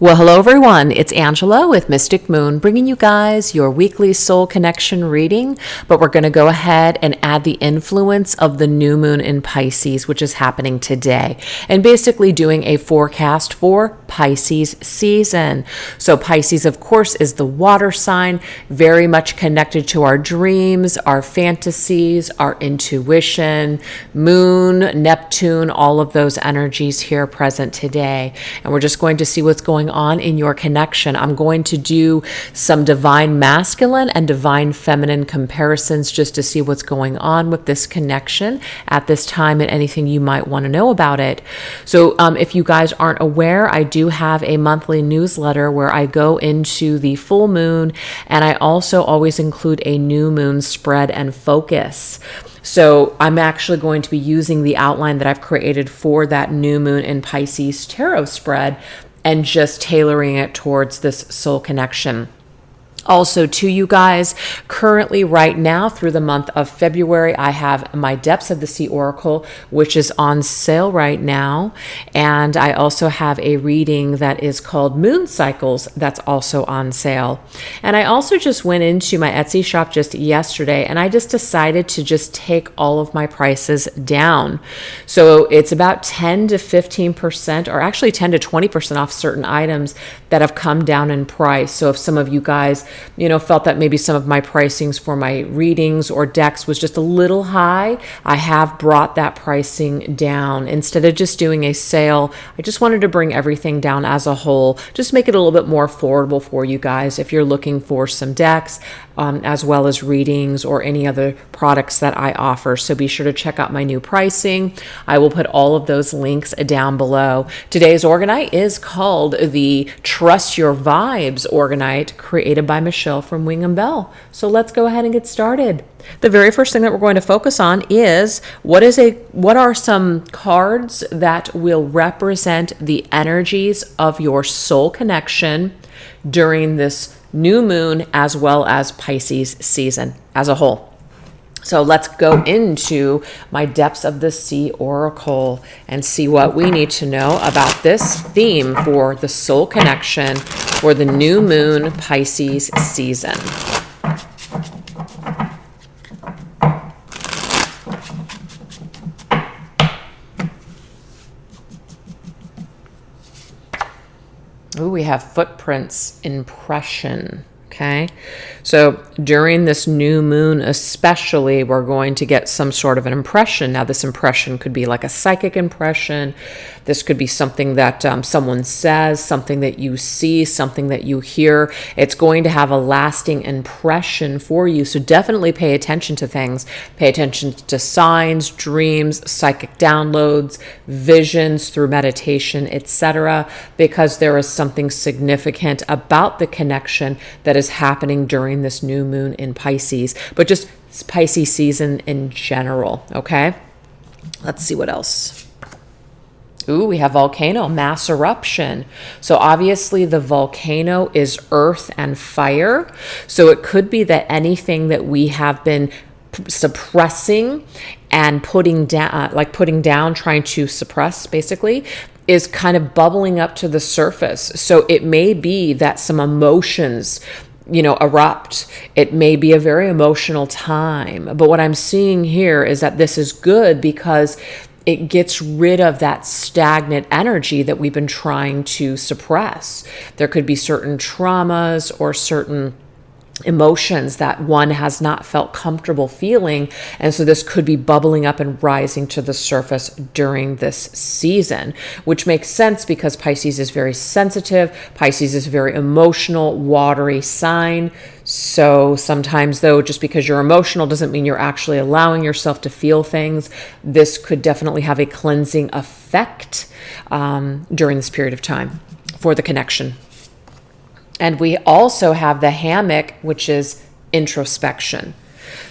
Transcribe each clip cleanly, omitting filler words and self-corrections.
Well, hello everyone. It's Angela with Mystic Moon, bringing you guys your weekly soul connection reading, but we're going to go ahead and add the influence of the new moon in Pisces, which is happening today, and basically doing a forecast for Pisces season. So Pisces, of course, is the water sign, very much connected to our dreams, our fantasies, our intuition, moon, Neptune, all of those energies here present today. And we're just going to see what's going on in your connection. I'm going to do some divine masculine and divine feminine comparisons just to see what's going on with this connection at this time and anything you might want to know about it. So if you guys aren't aware, I do have a monthly newsletter where I go into the full moon, and I also always include a new moon spread and focus. So I'm actually going to be using the outline that I've created for that new moon in Pisces tarot spread and just tailoring it towards this soul connection. Also, to you guys, currently right now through the month of February, I have my Depths of the Sea Oracle, which is on sale right now. And I also have a reading that is called Moon Cycles that's also on sale. And I also just went into my Etsy shop just yesterday, and I just decided to just take all of my prices down. So it's about 10 to 15%, or actually 10 to 20% off certain items that have come down in price. So if some of you guys felt that maybe some of my pricings for my readings or decks was just a little high, I have brought that pricing down. Instead of just doing a sale, I just wanted to bring everything down as a whole, just make it a little bit more affordable for you guys if you're looking for some decks, as well as readings or any other products that I offer. So be sure to check out my new pricing. I will put all of those links down below. Today's Orgonite is called the Trust Your Vibes Orgonite, created by Michelle from Wing and Bell. So let's go ahead and get started. The very first thing that we're going to focus on is what are some cards that will represent the energies of your soul connection during this new moon as well as Pisces season as a whole. So let's go into my Depths of the Sea Oracle and see what we need to know about this theme for the soul connection for the new moon Pisces season. Ooh, we have footprints impression. Okay, so during this new moon especially, we're going to get some sort of an impression. Now, this impression could be like a psychic impression. This could be something that someone says, something that you see, something that you hear. It's going to have a lasting impression for you. So definitely pay attention to things. Pay attention to signs, dreams, psychic downloads, visions through meditation, etc., because there is something significant about the connection that is happening during this new moon in Pisces, but just Pisces season in general. Okay, let's see what else. Ooh, we have volcano, mass eruption. So obviously the volcano is earth and fire. So it could be that anything that we have been suppressing and putting down, trying to suppress basically, is kind of bubbling up to the surface. So it may be that some emotions erupt. It may be a very emotional time. But what I'm seeing here is that this is good because it gets rid of that stagnant energy that we've been trying to suppress. There could be certain traumas or certain emotions that one has not felt comfortable feeling, and so this could be bubbling up and rising to the surface during this season, which makes sense because Pisces is very sensitive. Pisces is a very emotional, watery sign. So sometimes, though, just because you're emotional doesn't mean you're actually allowing yourself to feel things. This could definitely have a cleansing effect during this period of time for the connection. And we also have the hammock, which is introspection.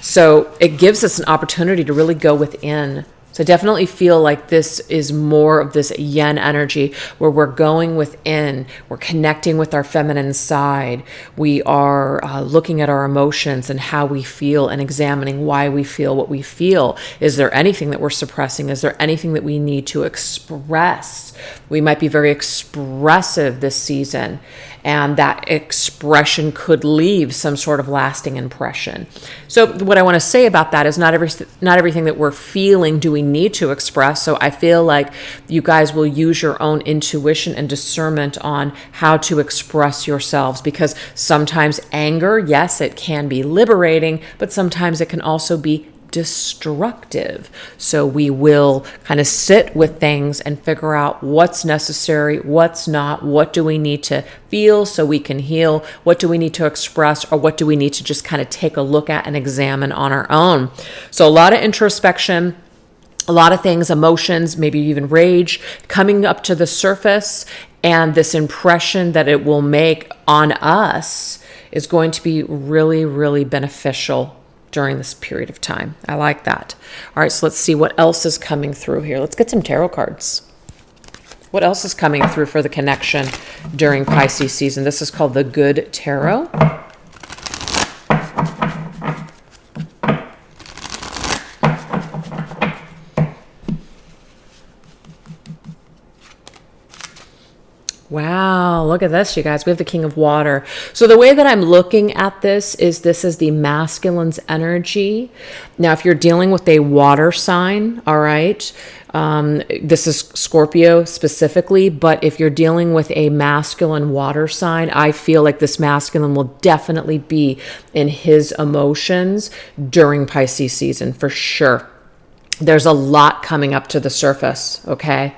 So it gives us an opportunity to really go within So I definitely feel like this is more of this yin energy where we're going within, we're connecting with our feminine side. We are looking at our emotions and how we feel and examining why we feel what we feel. Is there anything that we're suppressing? Is there anything that we need to express? We might be very expressive this season, and that expression could leave some sort of lasting impression. So what I want to say about that is not everything that we're feeling do we need to express. So I feel like you guys will use your own intuition and discernment on how to express yourselves, because sometimes anger, yes, it can be liberating, but sometimes it can also be destructive. So we will kind of sit with things and figure out what's necessary, what's not, what do we need to feel so we can heal, what do we need to express, or what do we need to just kind of take a look at and examine on our own. So a lot of introspection, a lot of things, emotions, maybe even rage coming up to the surface, and this impression that it will make on us is going to be really, really beneficial during this period of time. I like that. All right, so let's see what else is coming through here. Let's get some tarot cards. What else is coming through for the connection during Pisces season? This is called the Good Tarot. Wow, look at this, you guys. We have the King of Water. So the way that I'm looking at this is the masculine's energy. Now, if you're dealing with a water sign, all right, this is Scorpio specifically, but if you're dealing with a masculine water sign, I feel like this masculine will definitely be in his emotions during Pisces season, for sure. There's a lot coming up to the surface, okay?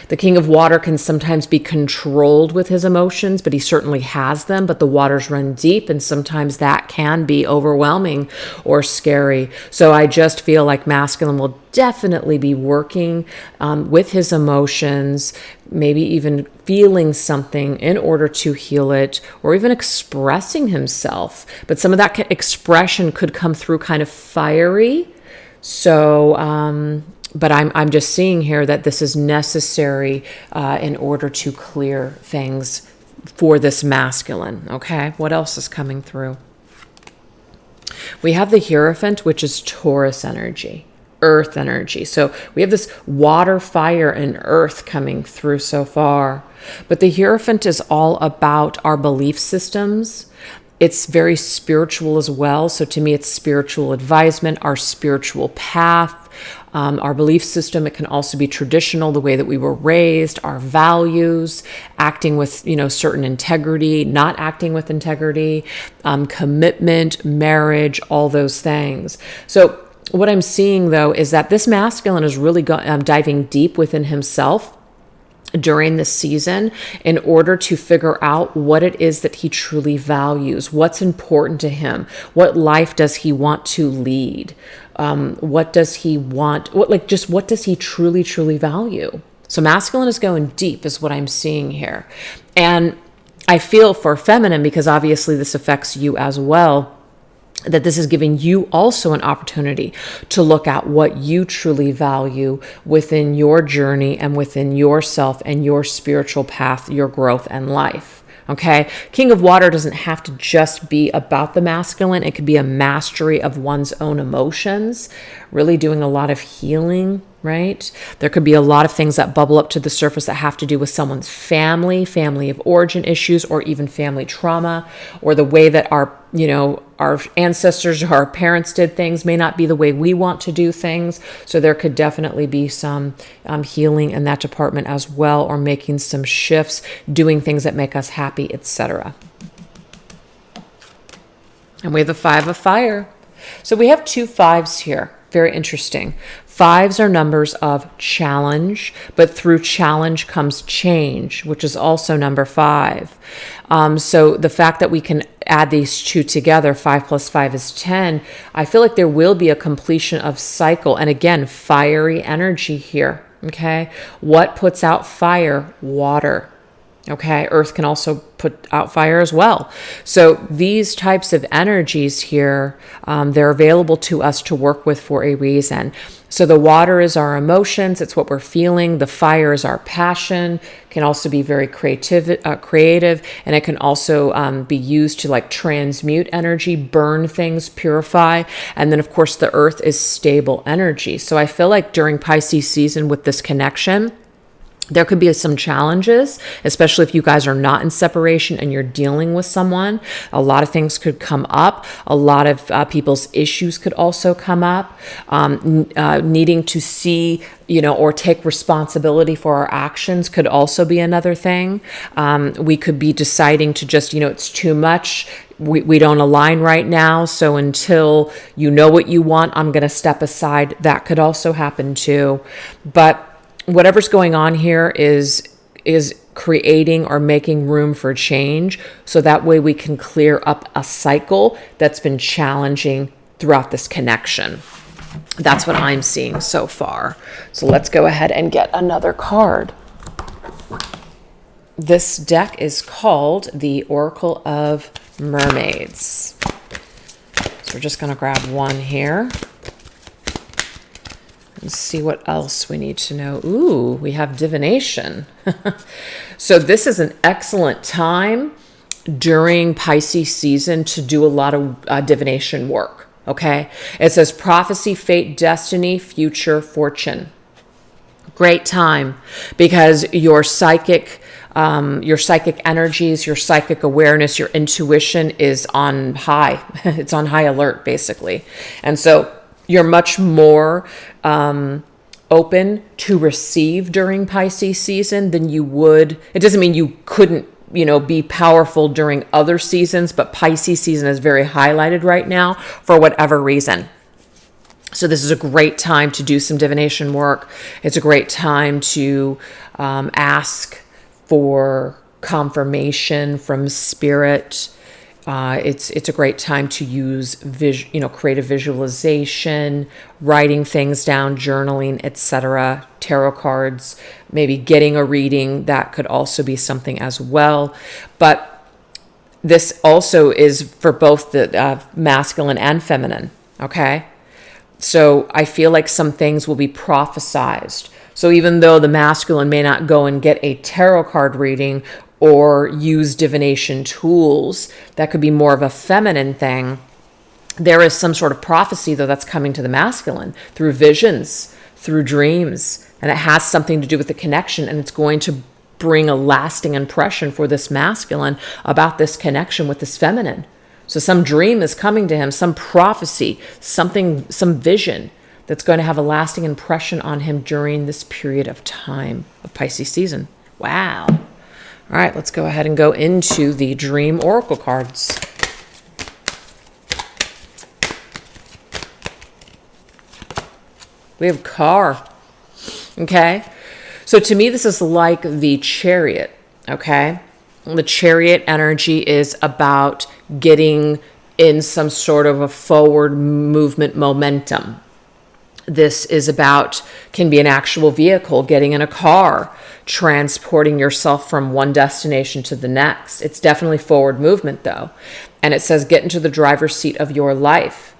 The King of Water can sometimes be controlled with his emotions, but he certainly has them, but the waters run deep, and sometimes that can be overwhelming or scary. So I just feel like masculine will definitely be working with his emotions, maybe even feeling something in order to heal it, or even expressing himself. But some of that expression could come through kind of fiery. So, but I'm just seeing here that this is necessary in order to clear things for this masculine. Okay, what else is coming through? We have the Hierophant, which is Taurus energy, earth energy. So we have this water, fire, and earth coming through so far. But the Hierophant is all about our belief systems. It's very spiritual as well. So to me, it's spiritual advisement, our spiritual path, our belief system. It can also be traditional, the way that we were raised, our values, acting with, certain integrity, not acting with integrity, commitment, marriage, all those things. So what I'm seeing, though, is that this masculine is really diving deep within himself during this season in order to figure out what it is that he truly values, what's important to him, what life does he want to lead, what does he want, what does he truly, truly value. So masculine is going deep is what I'm seeing here. And I feel for feminine, because obviously this affects you as well, that this is giving you also an opportunity to look at what you truly value within your journey and within yourself and your spiritual path, your growth and life. Okay. King of Water doesn't have to just be about the masculine. It could be a mastery of one's own emotions, really doing a lot of healing, right? There could be a lot of things that bubble up to the surface that have to do with someone's family of origin issues, or even family trauma, or the way that our ancestors or our parents did things may not be the way we want to do things. So there could definitely be some healing in that department as well, or making some shifts, doing things that make us happy, etc. And we have the Five of Fire. So we have two fives here. Very interesting. Fives are numbers of challenge, but through challenge comes change, which is also number 5. So the fact that we can add these two together, 5 plus 5 is 10, I feel like there will be a completion of cycle. And again, fiery energy here. Okay. What puts out fire? Water. Okay, earth can also put out fire as well. So these types of energies here, they're available to us to work with for a reason. So the water is our emotions, it's what we're feeling. The fire is our passion, can also be very creative, and it can also be used to like transmute energy, burn things, purify. And then of course the earth is stable energy. So I feel like during Pisces season with this connection, there could be some challenges, especially if you guys are not in separation and you're dealing with someone. A lot of things could come up. A lot of people's issues could also come up. Needing to see, or take responsibility for our actions could also be another thing. We could be deciding to just, it's too much. We don't align right now. So until you know what you want, I'm going to step aside. That could also happen too. But whatever's going on here is creating or making room for change, so that way we can clear up a cycle that's been challenging throughout this connection. That's what I'm seeing so far. So let's go ahead and get another card. This deck is called the Oracle of Mermaids. So we're just going to grab one here. Let's see what else we need to know. Ooh, we have divination. So this is an excellent time during Pisces season to do a lot of divination work, okay? It says prophecy, fate, destiny, future, fortune. Great time because your psychic energies, your psychic awareness, your intuition is on high. It's on high alert, basically. And so you're much more open to receive during Pisces season than you would. It doesn't mean you couldn't, be powerful during other seasons, but Pisces season is very highlighted right now for whatever reason. So this is a great time to do some divination work. It's a great time to ask for confirmation from spirit. It's a great time to use creative visualization, writing things down, journaling, etc. Tarot cards, maybe getting a reading. That could also be something as well. But this also is for both the masculine and feminine. Okay, so I feel like some things will be prophesized. So even though the masculine may not go and get a tarot card reading or use divination tools, that could be more of a feminine thing. There is some sort of prophecy, though, that's coming to the masculine through visions, through dreams, and it has something to do with the connection, and it's going to bring a lasting impression for this masculine about this connection with this feminine. So some dream is coming to him, some prophecy, some vision that's going to have a lasting impression on him during this period of time of Pisces season. Wow. All right, let's go ahead and go into the Dream Oracle cards. We have car. Okay. So to me, this is like the Chariot. Okay. The Chariot energy is about getting in some sort of a forward movement momentum. This is about, can be an actual vehicle, getting in a car, transporting yourself from one destination to the next. It's definitely forward movement though. And it says get into the driver's seat of your life.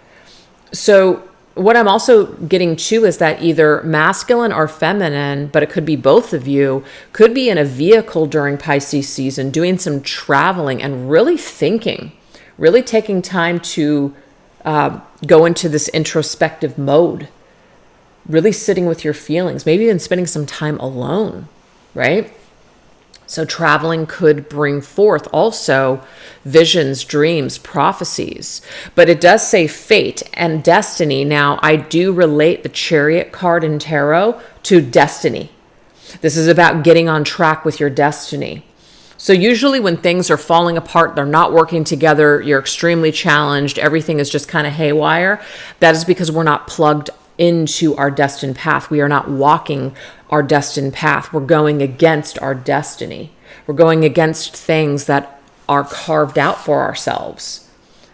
So what I'm also getting to is that either masculine or feminine, but it could be both of you, could be in a vehicle during Pisces season, doing some traveling and really thinking, really taking time to go into this introspective mode. Really sitting with your feelings, maybe even spending some time alone, right? So traveling could bring forth also visions, dreams, prophecies. But it does say fate and destiny. Now, I do relate the Chariot card in tarot to destiny. This is about getting on track with your destiny. So usually when things are falling apart, they're not working together, you're extremely challenged, everything is just kind of haywire, that is because we're not plugged into our destined path. We are not walking our destined path. We're going against our destiny. We're going against things that are carved out for ourselves,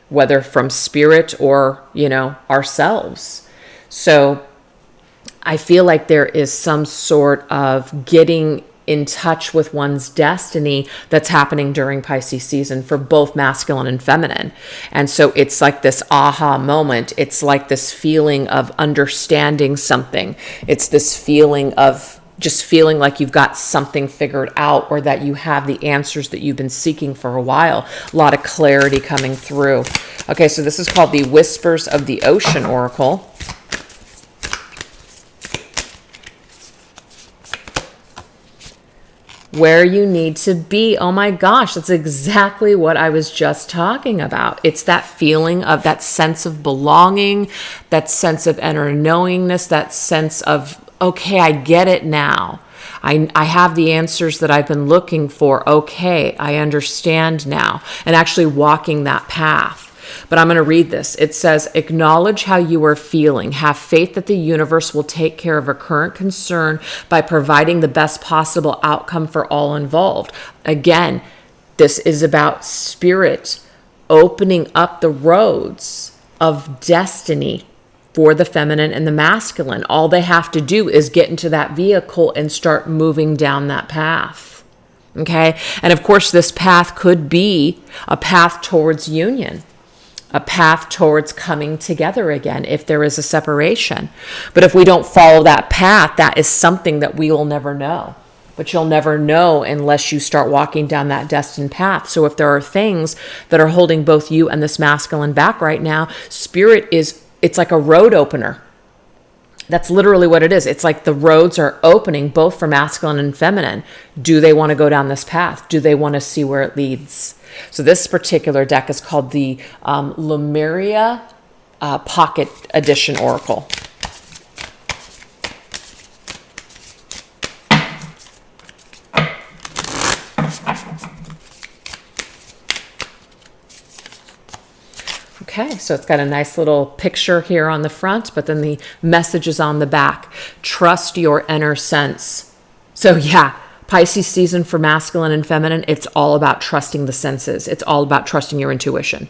whether from spirit or, ourselves. So I feel like there is some sort of getting in touch with one's destiny that's happening during Pisces season for both masculine and feminine. And so it's like this aha moment. It's like this feeling of understanding something. It's this feeling of just feeling like you've got something figured out, or that you have the answers that you've been seeking for a while. A lot of clarity coming through. Okay, so this is called the Whispers of the Ocean Oracle. Where you need to be. Oh my gosh, that's exactly what I was just talking about. It's that feeling of that sense of belonging, that sense of inner knowingness, that sense of, okay, I get it now. I have the answers that I've been looking for. Okay, I understand now. And actually walking that path. But I'm going to read this. It says, acknowledge how you are feeling. Have faith that the universe will take care of a current concern by providing the best possible outcome for all involved. Again, this is about spirit opening up the roads of destiny for the feminine and the masculine. All they have to do is get into that vehicle and start moving down that path. Okay? And of course, this path could be a path towards union, a path towards coming together again if there is a separation. But if we don't follow that path, that is something that we will never know. But you'll never know unless you start walking down that destined path. So if there are things that are holding both you and this masculine back right now, spirit it's like a road opener. That's literally what it is. It's like the roads are opening both for masculine and feminine. Do they want to go down this path? Do they want to see where it leads? So this particular deck is called the Lemuria Pocket Edition Oracle. Okay, so it's got a nice little picture here on the front, but then the message is on the back. Trust your inner sense. So yeah, Pisces season for masculine and feminine, it's all about trusting the senses. It's all about trusting your intuition.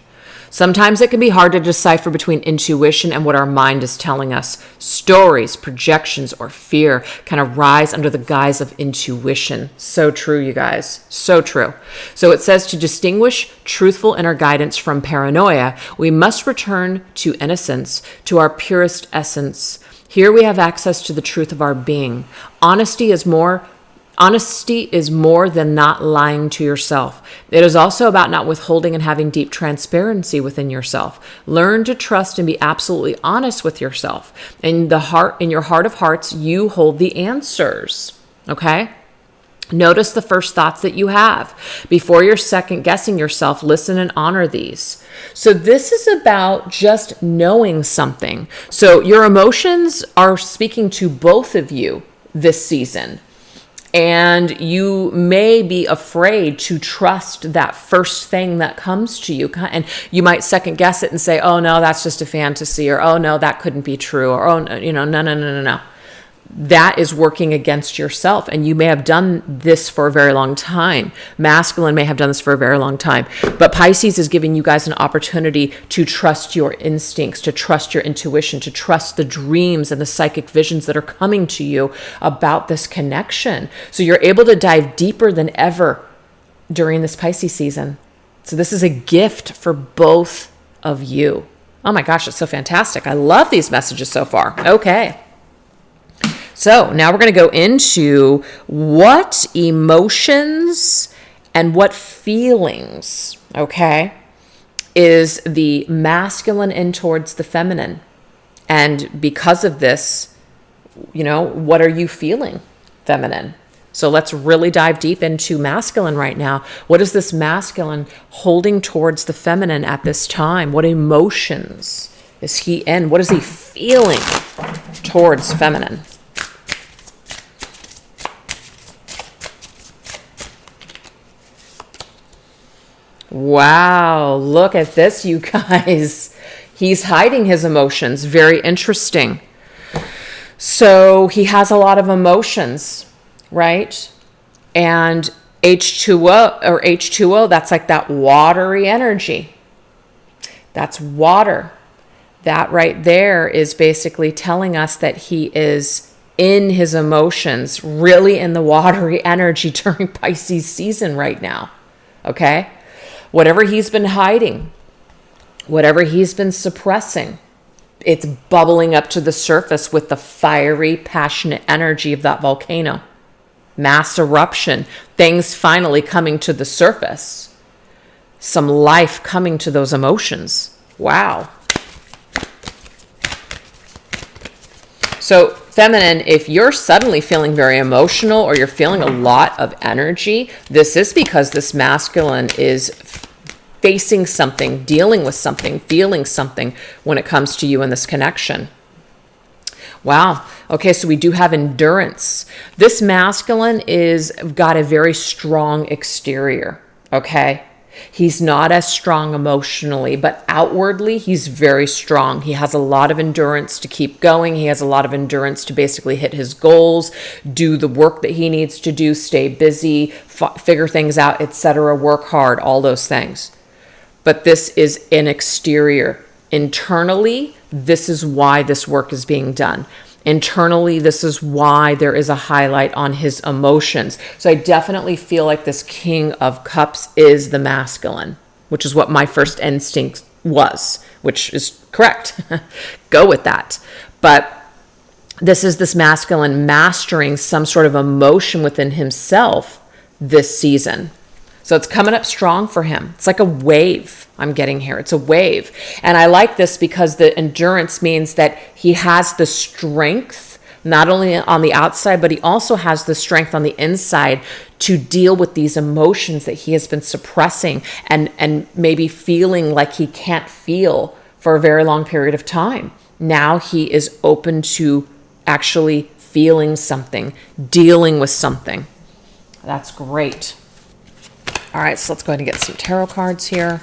Sometimes it can be hard to decipher between intuition and what our mind is telling us. Stories, projections, or fear can arise under the guise of intuition. So true, you guys. So true. So it says to distinguish truthful inner guidance from paranoia, we must return to innocence, to our purest essence. Here we have access to the truth of our being. Honesty is more than not lying to yourself. It is also about not withholding and having deep transparency within yourself. Learn to trust and be absolutely honest with yourself. In your heart of hearts, you hold the answers. Okay? Notice the first thoughts that you have. Before you're second guessing yourself, listen and honor these. So this is about just knowing something. So your emotions are speaking to both of you this season. And you may be afraid to trust that first thing that comes to you. And you might second guess it and say, oh, no, that's just a fantasy. Or, oh, no, that couldn't be true. Or, oh, no. That is working against yourself. And you may have done this for a very long time. Masculine may have done this for a very long time. But Pisces is giving you guys an opportunity to trust your instincts, to trust your intuition, to trust the dreams and the psychic visions that are coming to you about this connection. So you're able to dive deeper than ever during this Pisces season. So this is a gift for both of you. Oh my gosh, it's so fantastic. I love these messages so far. Okay. So now we're going to go into what emotions and what feelings, okay, is the masculine in towards the feminine. And because of this, what are you feeling, feminine? So let's really dive deep into masculine right now. What is this masculine holding towards the feminine at this time? What emotions is he in? What is he feeling towards feminine? Wow, look at this, you guys. He's hiding his emotions. Very interesting. So he has a lot of emotions, right? And H2O, that's like that watery energy. That's water. That right there is basically telling us that he is in his emotions, really in the watery energy during Pisces season right now. Okay? Whatever he's been hiding, whatever he's been suppressing, it's bubbling up to the surface with the fiery, passionate energy of that volcano. Mass eruption, things finally coming to the surface. Some life coming to those emotions. Wow. So, feminine, if you're suddenly feeling very emotional or you're feeling a lot of energy, this is because this masculine is facing something, dealing with something, feeling something when it comes to you in this connection. Wow. Okay, so we do have endurance. This masculine is got a very strong exterior, okay? He's not as strong emotionally, but outwardly, he's very strong. He has a lot of endurance to keep going. He has a lot of endurance to basically hit his goals, do the work that he needs to do, stay busy, figure things out, etc., work hard, all those things. But this is an exterior. Internally, this is why this work is being done. Internally, this is why there is a highlight on his emotions. So I definitely feel like this King of Cups is the masculine, which is what my first instinct was, which is correct. Go with that. But this is this masculine mastering some sort of emotion within himself this season. So it's coming up strong for him. It's like a wave I'm getting here. It's a wave. And I like this because the endurance means that he has the strength, not only on the outside, but he also has the strength on the inside to deal with these emotions that he has been suppressing and maybe feeling like he can't feel for a very long period of time. Now he is open to actually feeling something, dealing with something. That's great. All right, so let's go ahead and get some tarot cards here.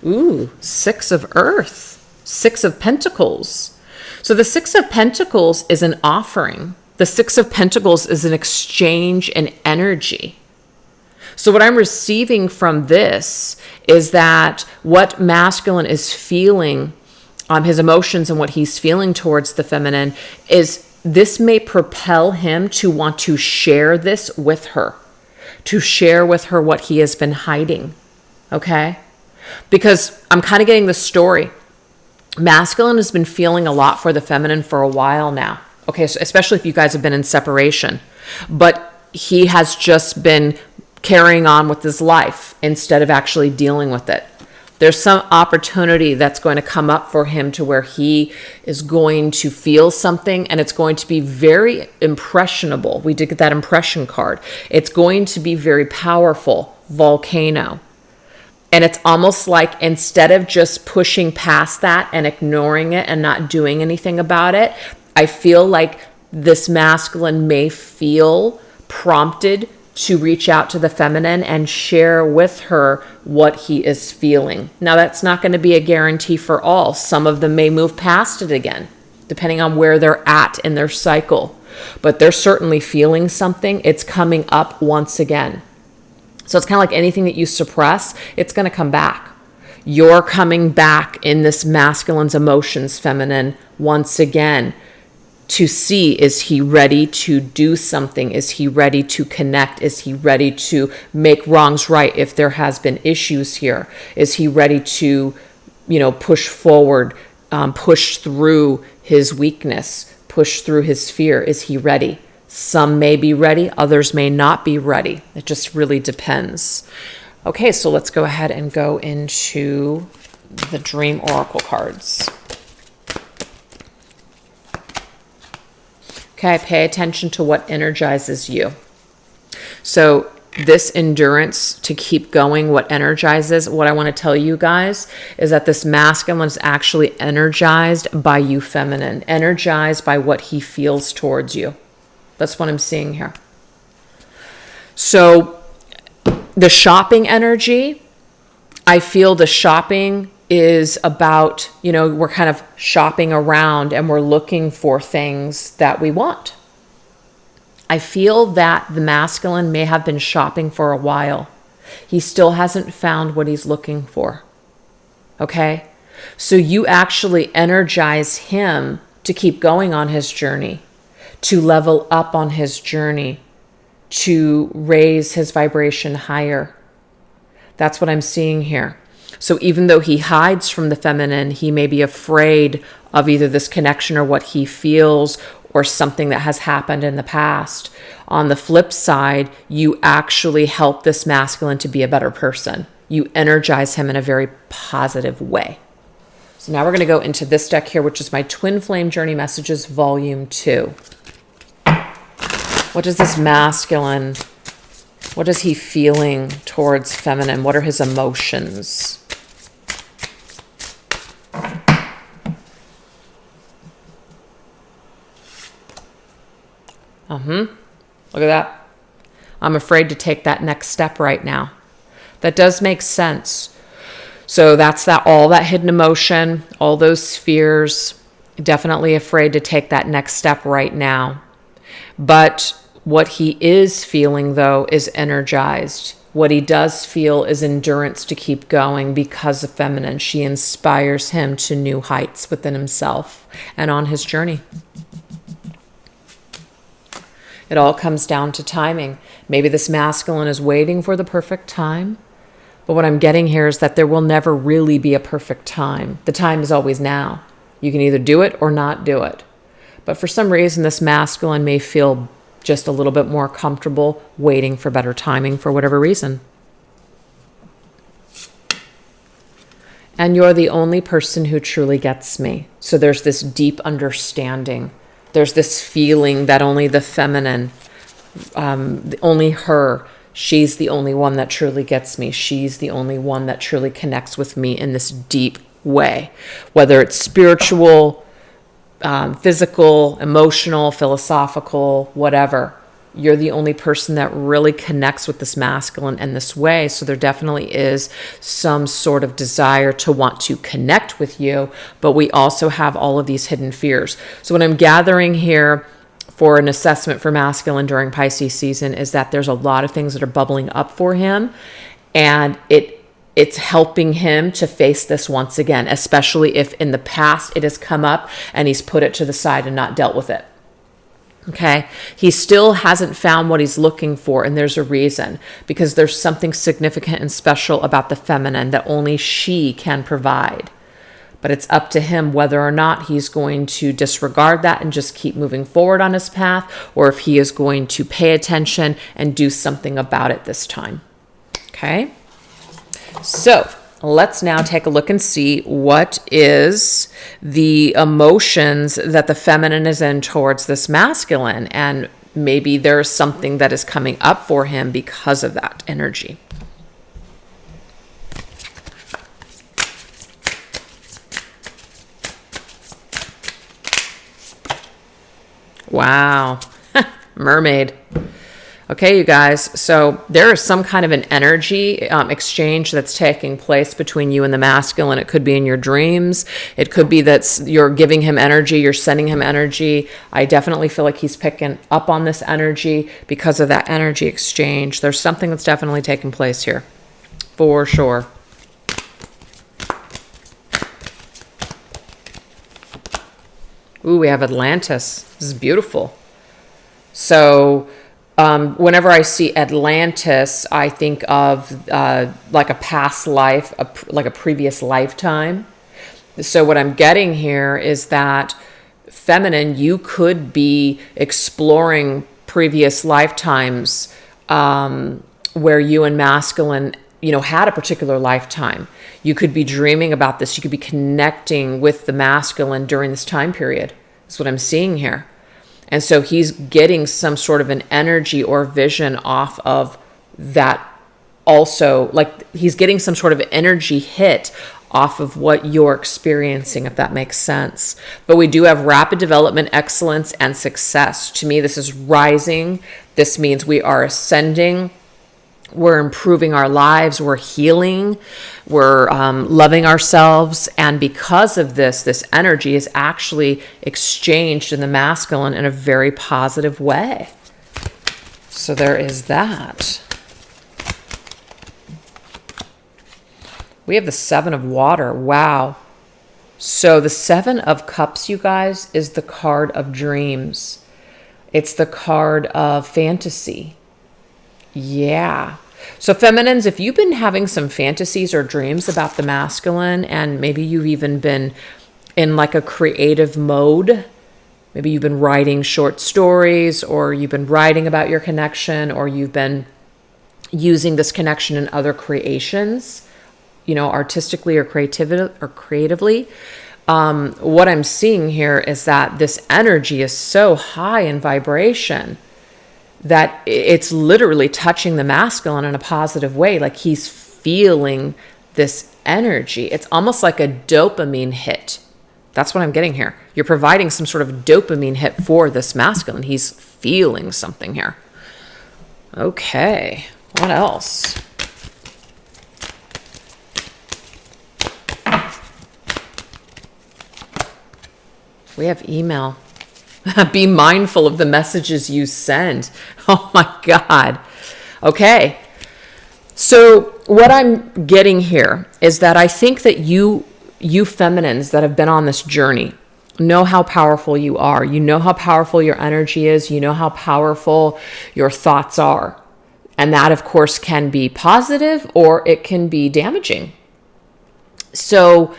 Ooh, Six of Earth, Six of Pentacles. So the Six of Pentacles is an offering. The Six of Pentacles is an exchange in energy. So what I'm receiving from this is that what masculine is feeling, his emotions and what he's feeling towards the feminine is this may propel him to want to share this with her, to share with her what he has been hiding, okay? Because I'm kind of getting the story. Masculine has been feeling a lot for the feminine for a while now, okay? So especially if you guys have been in separation. But he has just been carrying on with his life instead of actually dealing with it. There's some opportunity that's going to come up for him to where he is going to feel something and it's going to be very impressionable. We did get that impression card. It's going to be very powerful, volcano. And it's almost like instead of just pushing past that and ignoring it and not doing anything about it, I feel like this masculine may feel prompted to reach out to the feminine and share with her what he is feeling. Now, that's not going to be a guarantee for all. Some of them may move past it again, depending on where they're at in their cycle. But they're certainly feeling something. It's coming up once again. So it's kind of like anything that you suppress, it's going to come back. You're coming back in this masculine's emotions, feminine, once again. To see, is he ready to do something? Is he ready to connect? Is he ready to make wrongs right if there has been issues here? Is he ready to, push forward, push through his weakness, push through his fear? Is he ready? Some may be ready, others may not be ready. It just really depends. Okay, so let's go ahead and go into the Dream Oracle cards. Okay, pay attention to what energizes you. So this endurance to keep going, what energizes, what I want to tell you guys is that this masculine is actually energized by you, feminine, energized by what he feels towards you. That's what I'm seeing here. So the shopping energy, I feel the shopping is about, we're kind of shopping around and we're looking for things that we want. I feel that the masculine may have been shopping for a while. He still hasn't found what he's looking for. Okay? So you actually energize him to keep going on his journey, to level up on his journey, to raise his vibration higher. That's what I'm seeing here. So even though he hides from the feminine, he may be afraid of either this connection or what he feels or something that has happened in the past. On the flip side, you actually help this masculine to be a better person. You energize him in a very positive way. So now we're going to go into this deck here, which is my Twin Flame Journey Messages Volume 2. What is this masculine? What is he feeling towards feminine? What are his emotions? Look at that. I'm afraid to take that next step right now. That does make sense. So that's all that hidden emotion, all those fears, definitely afraid to take that next step right now. But what he is feeling, though, is energized. What he does feel is endurance to keep going because of feminine. She inspires him to new heights within himself and on his journey. It all comes down to timing. Maybe this masculine is waiting for the perfect time. But what I'm getting here is that there will never really be a perfect time. The time is always now. You can either do it or not do it. But for some reason, this masculine may feel just a little bit more comfortable waiting for better timing for whatever reason. And you're the only person who truly gets me. So there's this deep understanding. There's this feeling that only the feminine, only her, she's the only one that truly gets me. She's the only one that truly connects with me in this deep way. Whether it's spiritual, physical, emotional, philosophical, whatever. You're the only person that really connects with this masculine in this way. So there definitely is some sort of desire to want to connect with you, but we also have all of these hidden fears. So what I'm gathering here for an assessment for masculine during Pisces season is that there's a lot of things that are bubbling up for him, and it's helping him to face this once again, especially if in the past it has come up and he's put it to the side and not dealt with it. Okay, he still hasn't found what he's looking for, and there's a reason, because there's something significant and special about the feminine that only she can provide. But it's up to him whether or not he's going to disregard that and just keep moving forward on his path, or if he is going to pay attention and do something about it this time. Okay, so let's now take a look and see what is the emotions that the feminine is in towards this masculine. And maybe there's something that is coming up for him because of that energy. Wow. Mermaid. Okay, you guys, so there is some kind of an energy exchange that's taking place between you and the masculine. It could be in your dreams. It could be that you're giving him energy, you're sending him energy. I definitely feel like he's picking up on this energy because of that energy exchange. There's something that's definitely taking place here, for sure. Ooh, we have Atlantis. This is beautiful. So whenever I see Atlantis, I think of like a past life, like a previous lifetime. So what I'm getting here is that feminine, you could be exploring previous lifetimes where you and masculine, had a particular lifetime. You could be dreaming about this. You could be connecting with the masculine during this time period. That's what I'm seeing here. And so he's getting some sort of an energy or vision off of that also. Like he's getting some sort of energy hit off of what you're experiencing, if that makes sense. But we do have rapid development, excellence, and success. To me, this is rising. This means we are ascending. We're improving our lives. We're healing. We're loving ourselves. And because of this energy is actually exchanged in the masculine in a very positive way. So there is that. We have the Seven of Water. Wow. So the Seven of Cups, you guys, is the card of dreams. It's the card of fantasy. Yeah. So feminines, if you've been having some fantasies or dreams about the masculine, and maybe you've even been in like a creative mode, maybe you've been writing short stories, or you've been writing about your connection, or you've been using this connection in other creations, artistically or creatively. What I'm seeing here is that this energy is so high in vibration that it's literally touching the masculine in a positive way. Like he's feeling this energy. It's almost like a dopamine hit. That's what I'm getting here. You're providing some sort of dopamine hit for this masculine. He's feeling something here. Okay, what else? We have email. Be mindful of the messages you send. Oh my God. Okay. So what I'm getting here is that I think that you feminines that have been on this journey know how powerful you are. You know how powerful your energy is. You know how powerful your thoughts are. And that, of course, can be positive or it can be damaging. So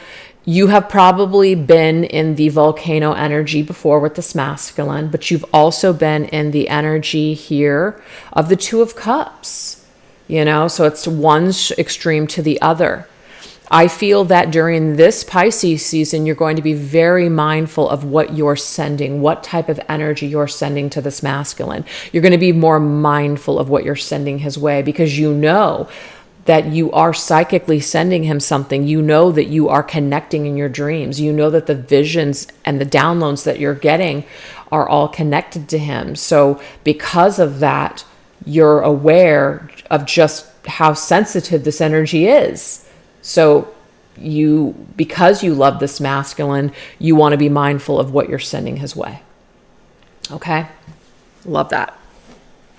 you have probably been in the volcano energy before with this masculine, but you've also been in the energy here of the Two of Cups, so it's one extreme to the other. I feel that during this Pisces season, you're going to be very mindful of what you're sending, what type of energy you're sending to this masculine. You're going to be more mindful of what you're sending his way, because you know that you are psychically sending him something. You know that you are connecting in your dreams. You know that the visions and the downloads that you're getting are all connected to him. So because of that, you're aware of just how sensitive this energy is. So because you love this masculine, you want to be mindful of what you're sending his way. Okay? Love that.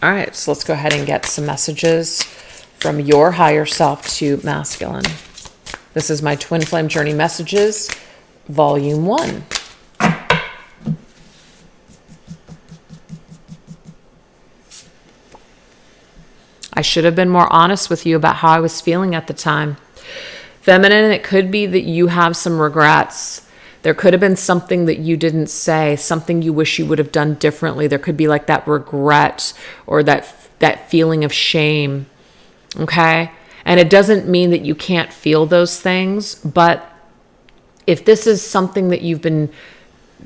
All right, so let's go ahead and get some messages from your higher self to masculine. This is my Twin Flame Journey Messages, Volume 1. I should have been more honest with you about how I was feeling at the time. Feminine, it could be that you have some regrets. There could have been something that you didn't say, something you wish you would have done differently. There could be like that regret or that feeling of shame. Okay? And it doesn't mean that you can't feel those things, but if this is something that you've been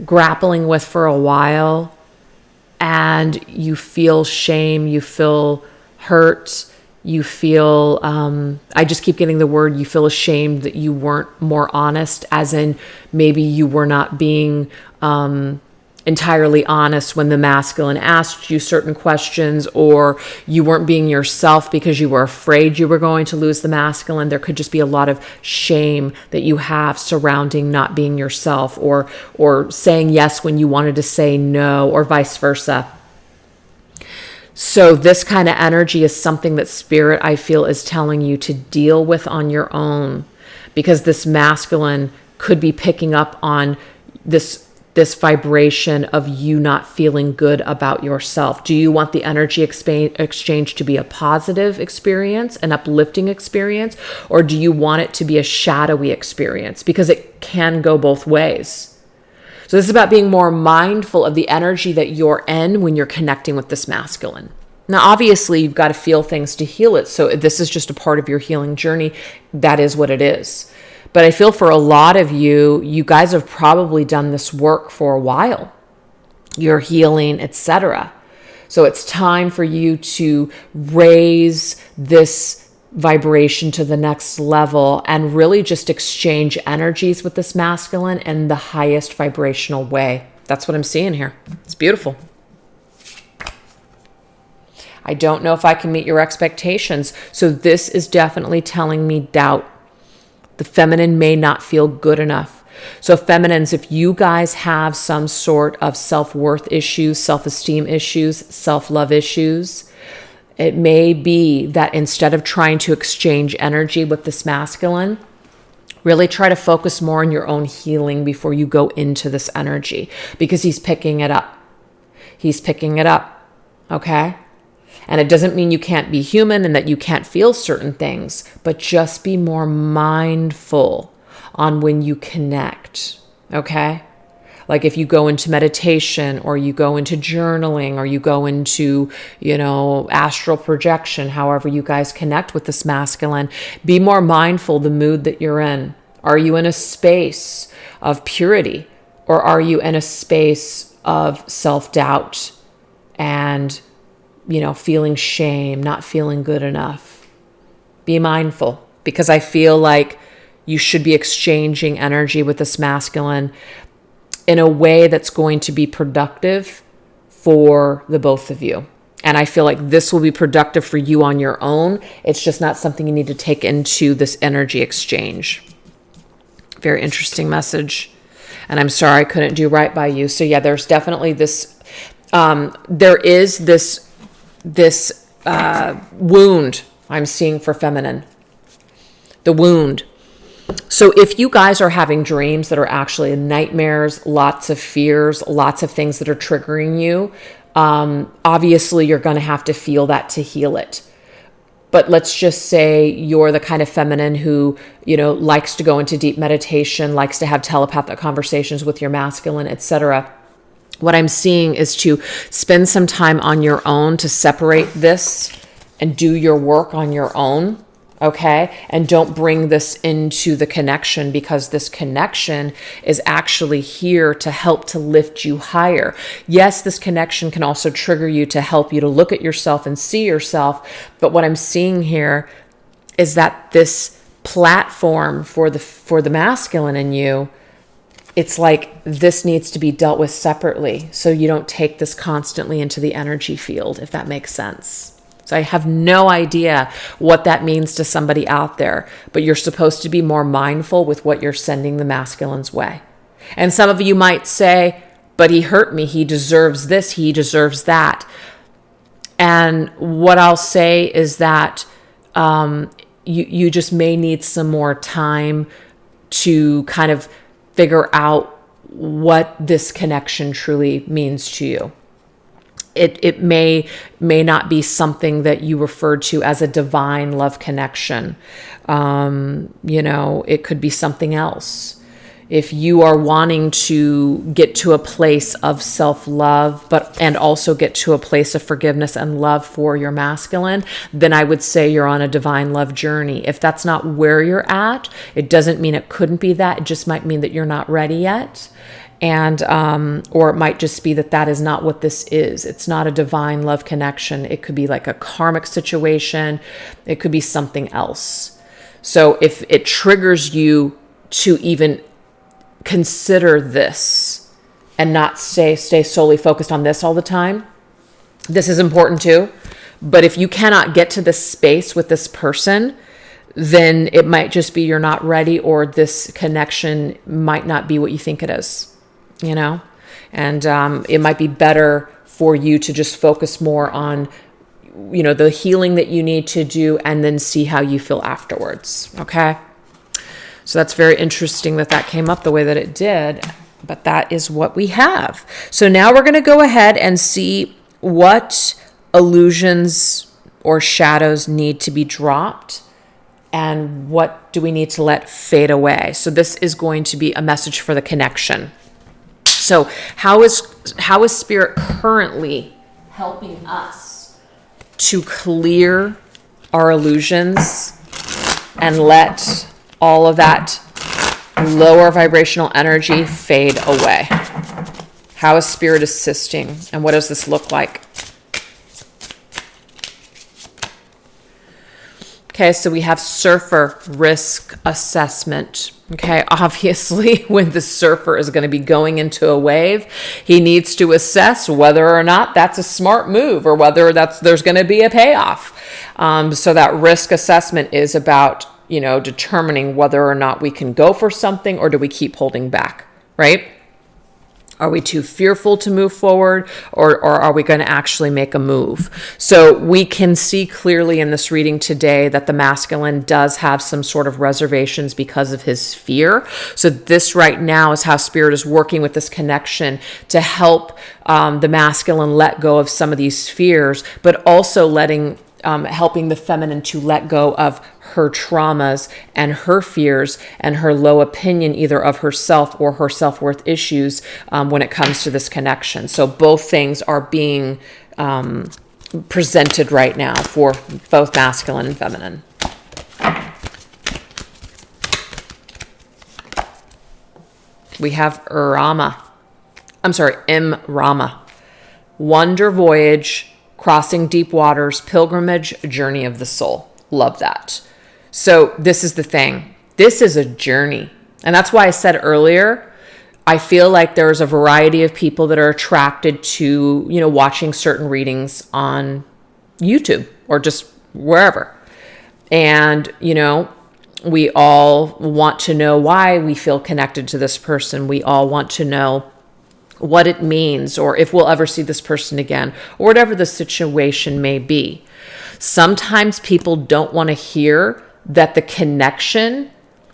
grappling with for a while and you feel shame, you feel hurt, you feel, I just keep getting the word, you feel ashamed that you weren't more honest, as in maybe you were not being entirely honest when the masculine asked you certain questions, or you weren't being yourself because you were afraid you were going to lose the masculine. There could just be a lot of shame that you have surrounding not being yourself, or saying yes when you wanted to say no, or vice versa. So this kind of energy is something that Spirit, I feel, is telling you to deal with on your own, because this masculine could be picking up on this vibration of you not feeling good about yourself. Do you want the energy exchange to be a positive experience, an uplifting experience, or do you want it to be a shadowy experience? Because it can go both ways. So this is about being more mindful of the energy that you're in when you're connecting with this masculine. Now, obviously, you've got to feel things to heal it. So this is just a part of your healing journey. That is what it is. But I feel for a lot of you guys have probably done this work for a while. You're healing, etc. So it's time for you to raise this vibration to the next level and really just exchange energies with this masculine in the highest vibrational way. That's what I'm seeing here. It's beautiful. I don't know if I can meet your expectations. So this is definitely telling me doubt. The feminine may not feel good enough. So feminines, if you guys have some sort of self-worth issues, self-esteem issues, self-love issues, it may be that instead of trying to exchange energy with this masculine, Really try to focus more on your own healing before you go into this energy, because he's picking it up. He's picking it up, okay? And it doesn't mean you can't be human and that you can't feel certain things, but just be more mindful on when you connect, okay? Like if you go into meditation or you go into journaling or you go into, astral projection, however you guys connect with this masculine, be more mindful the mood that you're in. Are you in a space of purity, or are you in a space of self-doubt and, feeling shame, not feeling good enough? Be mindful, because I feel like you should be exchanging energy with this masculine in a way that's going to be productive for the both of you. And I feel like this will be productive for you on your own. It's just not something you need to take into this energy exchange. Very interesting message. And I'm sorry I couldn't do right by you. So yeah, there's definitely this, there is this wound I'm seeing for feminine. The wound. So if you guys are having dreams that are actually nightmares, lots of fears, lots of things that are triggering you, obviously you're going to have to feel that to heal it. But let's just say you're the kind of feminine who, likes to go into deep meditation, likes to have telepathic conversations with your masculine, etc. What I'm seeing is to spend some time on your own to separate this and do your work on your own. Okay. And don't bring this into the connection, because this connection is actually here to help to lift you higher. Yes, this connection can also trigger you to help you to look at yourself and see yourself. But what I'm seeing here is that this platform for the masculine in you, it's like this needs to be dealt with separately, so you don't take this constantly into the energy field, if that makes sense. So I have no idea what that means to somebody out there, but you're supposed to be more mindful with what you're sending the masculine's way. And some of you might say, but he hurt me, he deserves this, he deserves that. And what I'll say is that you just may need some more time to kind of figure out what this connection truly means to you. It may not be something that you refer to as a divine love connection. It could be something else. If you are wanting to get to a place of self-love, and also get to a place of forgiveness and love for your masculine, then I would say you're on a divine love journey. If that's not where you're at, it doesn't mean it couldn't be that. It just might mean that you're not ready yet. And, or it might just be that is not what this is. It's not a divine love connection. It could be like a karmic situation. It could be something else. So if it triggers you to even consider this and not stay solely focused on this all the time, this is important too. But if you cannot get to this space with this person, then it might just be you're not ready, or this connection might not be what you think it is. And it might be better for you to just focus more on, the healing that you need to do, and then see how you feel afterwards. Okay. So that's very interesting that came up the way that it did, but that is what we have. So now we're going to go ahead and see what illusions or shadows need to be dropped, and what do we need to let fade away. So this is going to be a message for the connection. So how is Spirit currently helping us to clear our illusions and let all of that lower vibrational energy fade away? How is Spirit assisting, and what does this look like? Okay, so we have surfer risk assessment. Okay, obviously, when the surfer is going to be going into a wave, he needs to assess whether or not that's a smart move, or whether there's going to be a payoff. So that risk assessment is about, determining whether or not we can go for something, or do we keep holding back, right? Are we too fearful to move forward, or are we going to actually make a move? So we can see clearly in this reading today that the masculine does have some sort of reservations because of his fear. So this right now is how Spirit is working with this connection to help the masculine let go of some of these fears, but also helping the feminine to let go of her traumas and her fears and her low opinion either of herself or her self-worth issues when it comes to this connection. So both things are being presented right now for both masculine and feminine. We have Imrama. Wonder voyage, crossing deep waters, pilgrimage, journey of the soul. Love that. So this is the thing. This is a journey. And that's why I said earlier, I feel like there's a variety of people that are attracted to, watching certain readings on YouTube or just wherever. And, we all want to know why we feel connected to this person. We all want to know what it means, or if we'll ever see this person again, or whatever the situation may be. Sometimes people don't want to hear that the connection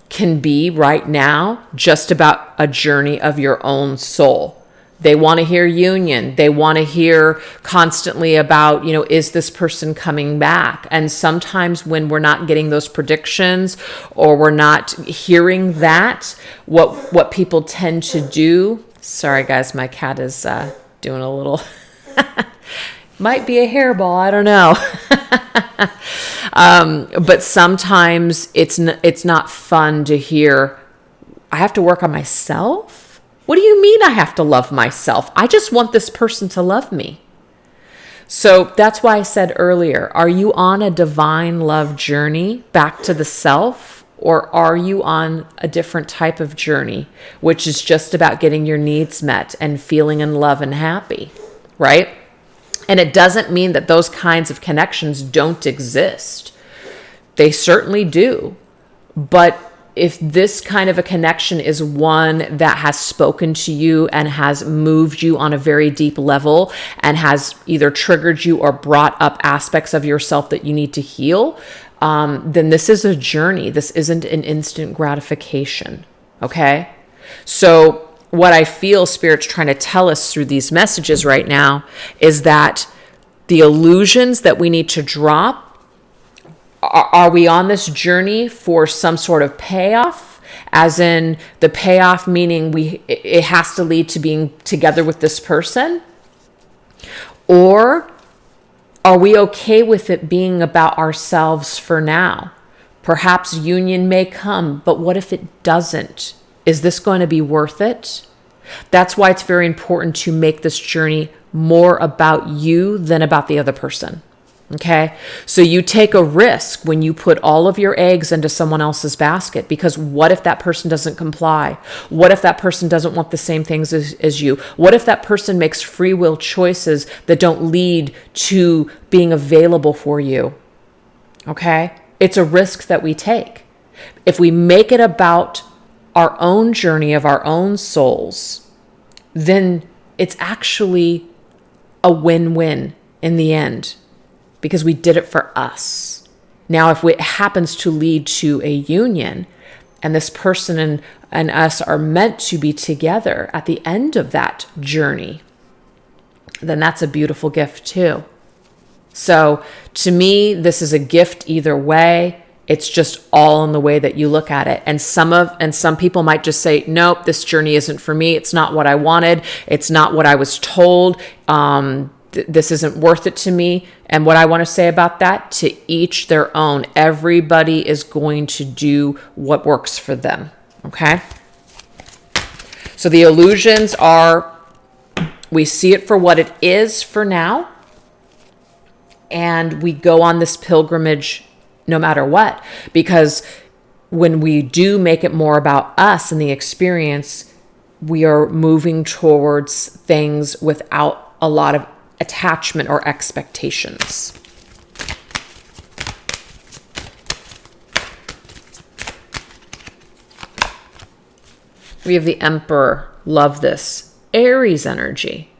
can be right now just about a journey of your own soul. They want to hear union. They want to hear constantly about, is this person coming back? And sometimes when we're not getting those predictions or we're not hearing that, what people tend to do, sorry guys, my cat is doing a little, might be a hairball, I don't know. But sometimes it's not fun to hear, I have to work on myself? What do you mean I have to love myself? I just want this person to love me. So that's why I said earlier, are you on a divine love journey back to the self, or are you on a different type of journey, which is just about getting your needs met and feeling in love and happy, right? And it doesn't mean that those kinds of connections don't exist. They certainly do. But if this kind of a connection is one that has spoken to you and has moved you on a very deep level and has either triggered you or brought up aspects of yourself that you need to heal, then this is a journey. This isn't an instant gratification. Okay? So what I feel Spirit's trying to tell us through these messages right now is that the illusions that we need to drop, are we on this journey for some sort of payoff? As in the payoff meaning it has to lead to being together with this person? Or are we okay with it being about ourselves for now? Perhaps union may come, but what if it doesn't? Is this going to be worth it? That's why it's very important to make this journey more about you than about the other person. Okay, so you take a risk when you put all of your eggs into someone else's basket, because what if that person doesn't comply? What if that person doesn't want the same things as you? What if that person makes free will choices that don't lead to being available for you? Okay, it's a risk that we take. If we make it about our own journey of our own souls, then it's actually a win-win in the end, because we did it for us. Now, if it happens to lead to a union and this person and us are meant to be together at the end of that journey, then that's a beautiful gift too. So to me, this is a gift either way. It's just all in the way that you look at it. And some people might just say, nope, this journey isn't for me. It's not what I wanted. It's not what I was told. This isn't worth it to me. And what I want to say about that, to each their own. Everybody is going to do what works for them. Okay? So the illusions are, we see it for what it is for now, and we go on this pilgrimage no matter what. Because when we do make it more about us and the experience, we are moving towards things without a lot of attachment or expectations. We have the Emperor. Love this. Aries energy.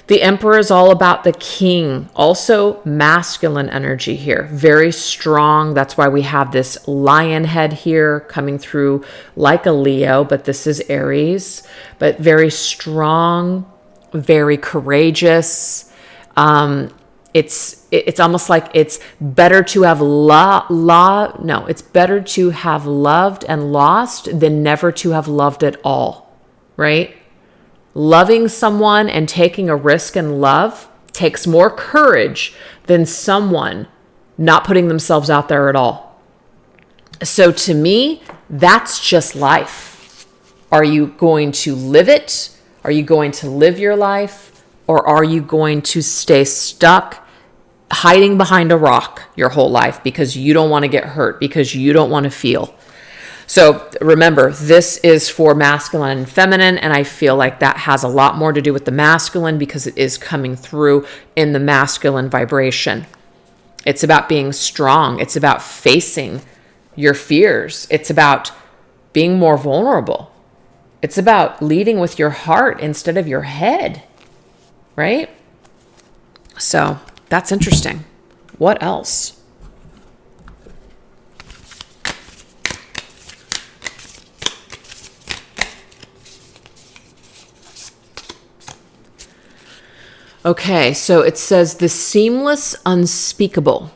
The Emperor is all about the king, also masculine energy here, very strong. That's why we have this lion head here coming through like a Leo, but this is Aries, but very strong, very courageous. It's almost like it's better to have it's better to have loved and lost than never to have loved at all, right? Loving someone and taking a risk in love takes more courage than someone not putting themselves out there at all. So to me, that's just life. Are you going to live it? Are you going to live your life? Or are you going to stay stuck hiding behind a rock your whole life because you don't want to get hurt, because you don't want to feel? So remember, this is for masculine and feminine, and I feel like that has a lot more to do with the masculine because it is coming through in the masculine vibration. It's about being strong. It's about facing your fears. It's about being more vulnerable. It's about leading with your heart instead of your head, right? So that's interesting. What else? Okay, so it says the seamless unspeakable.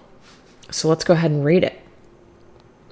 So let's go ahead and read it.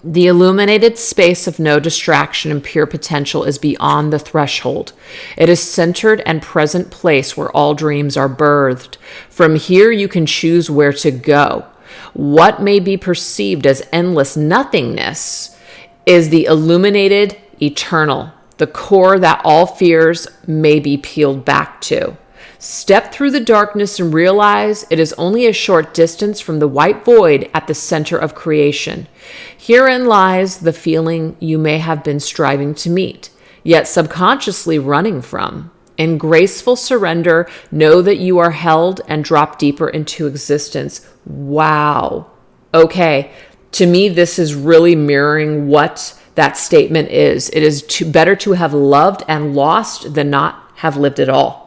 The illuminated space of no distraction and pure potential is beyond the threshold. It is centered and present place where all dreams are birthed. From here you can choose where to go. What may be perceived as endless nothingness is the illuminated eternal, the core that all fears may be peeled back to. Step through the darkness and realize it is only a short distance from the white void at the center of creation. Herein lies the feeling you may have been striving to meet, yet subconsciously running from. In graceful surrender, know that you are held and drop deeper into existence. Wow. Okay. To me, this is really mirroring what that statement is. It is better to have loved and lost than not have lived at all.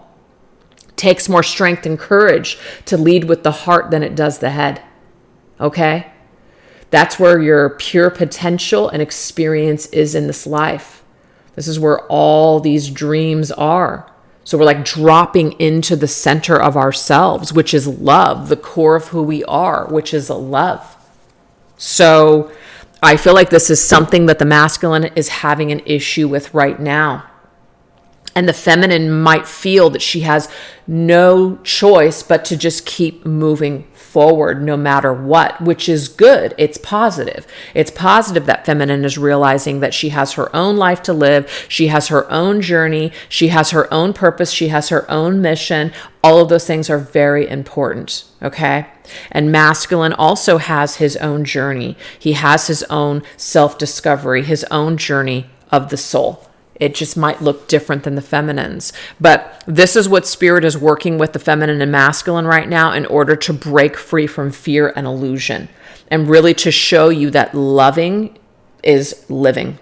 Takes more strength and courage to lead with the heart than it does the head. Okay? That's where your pure potential and experience is in this life. This is where all these dreams are. So we're like dropping into the center of ourselves, which is love, the core of who we are, which is love. So I feel like this is something that the masculine is having an issue with right now. And the feminine might feel that she has no choice but to just keep moving forward no matter what, which is good. It's positive. It's positive that feminine is realizing that she has her own life to live. She has her own journey. She has her own purpose. She has her own mission. All of those things are very important. Okay. And masculine also has his own journey. He has his own self-discovery, his own journey of the soul. It just might look different than the feminines. But this is what spirit is working with the feminine and masculine right now in order to break free from fear and illusion. And really to show you that loving is living.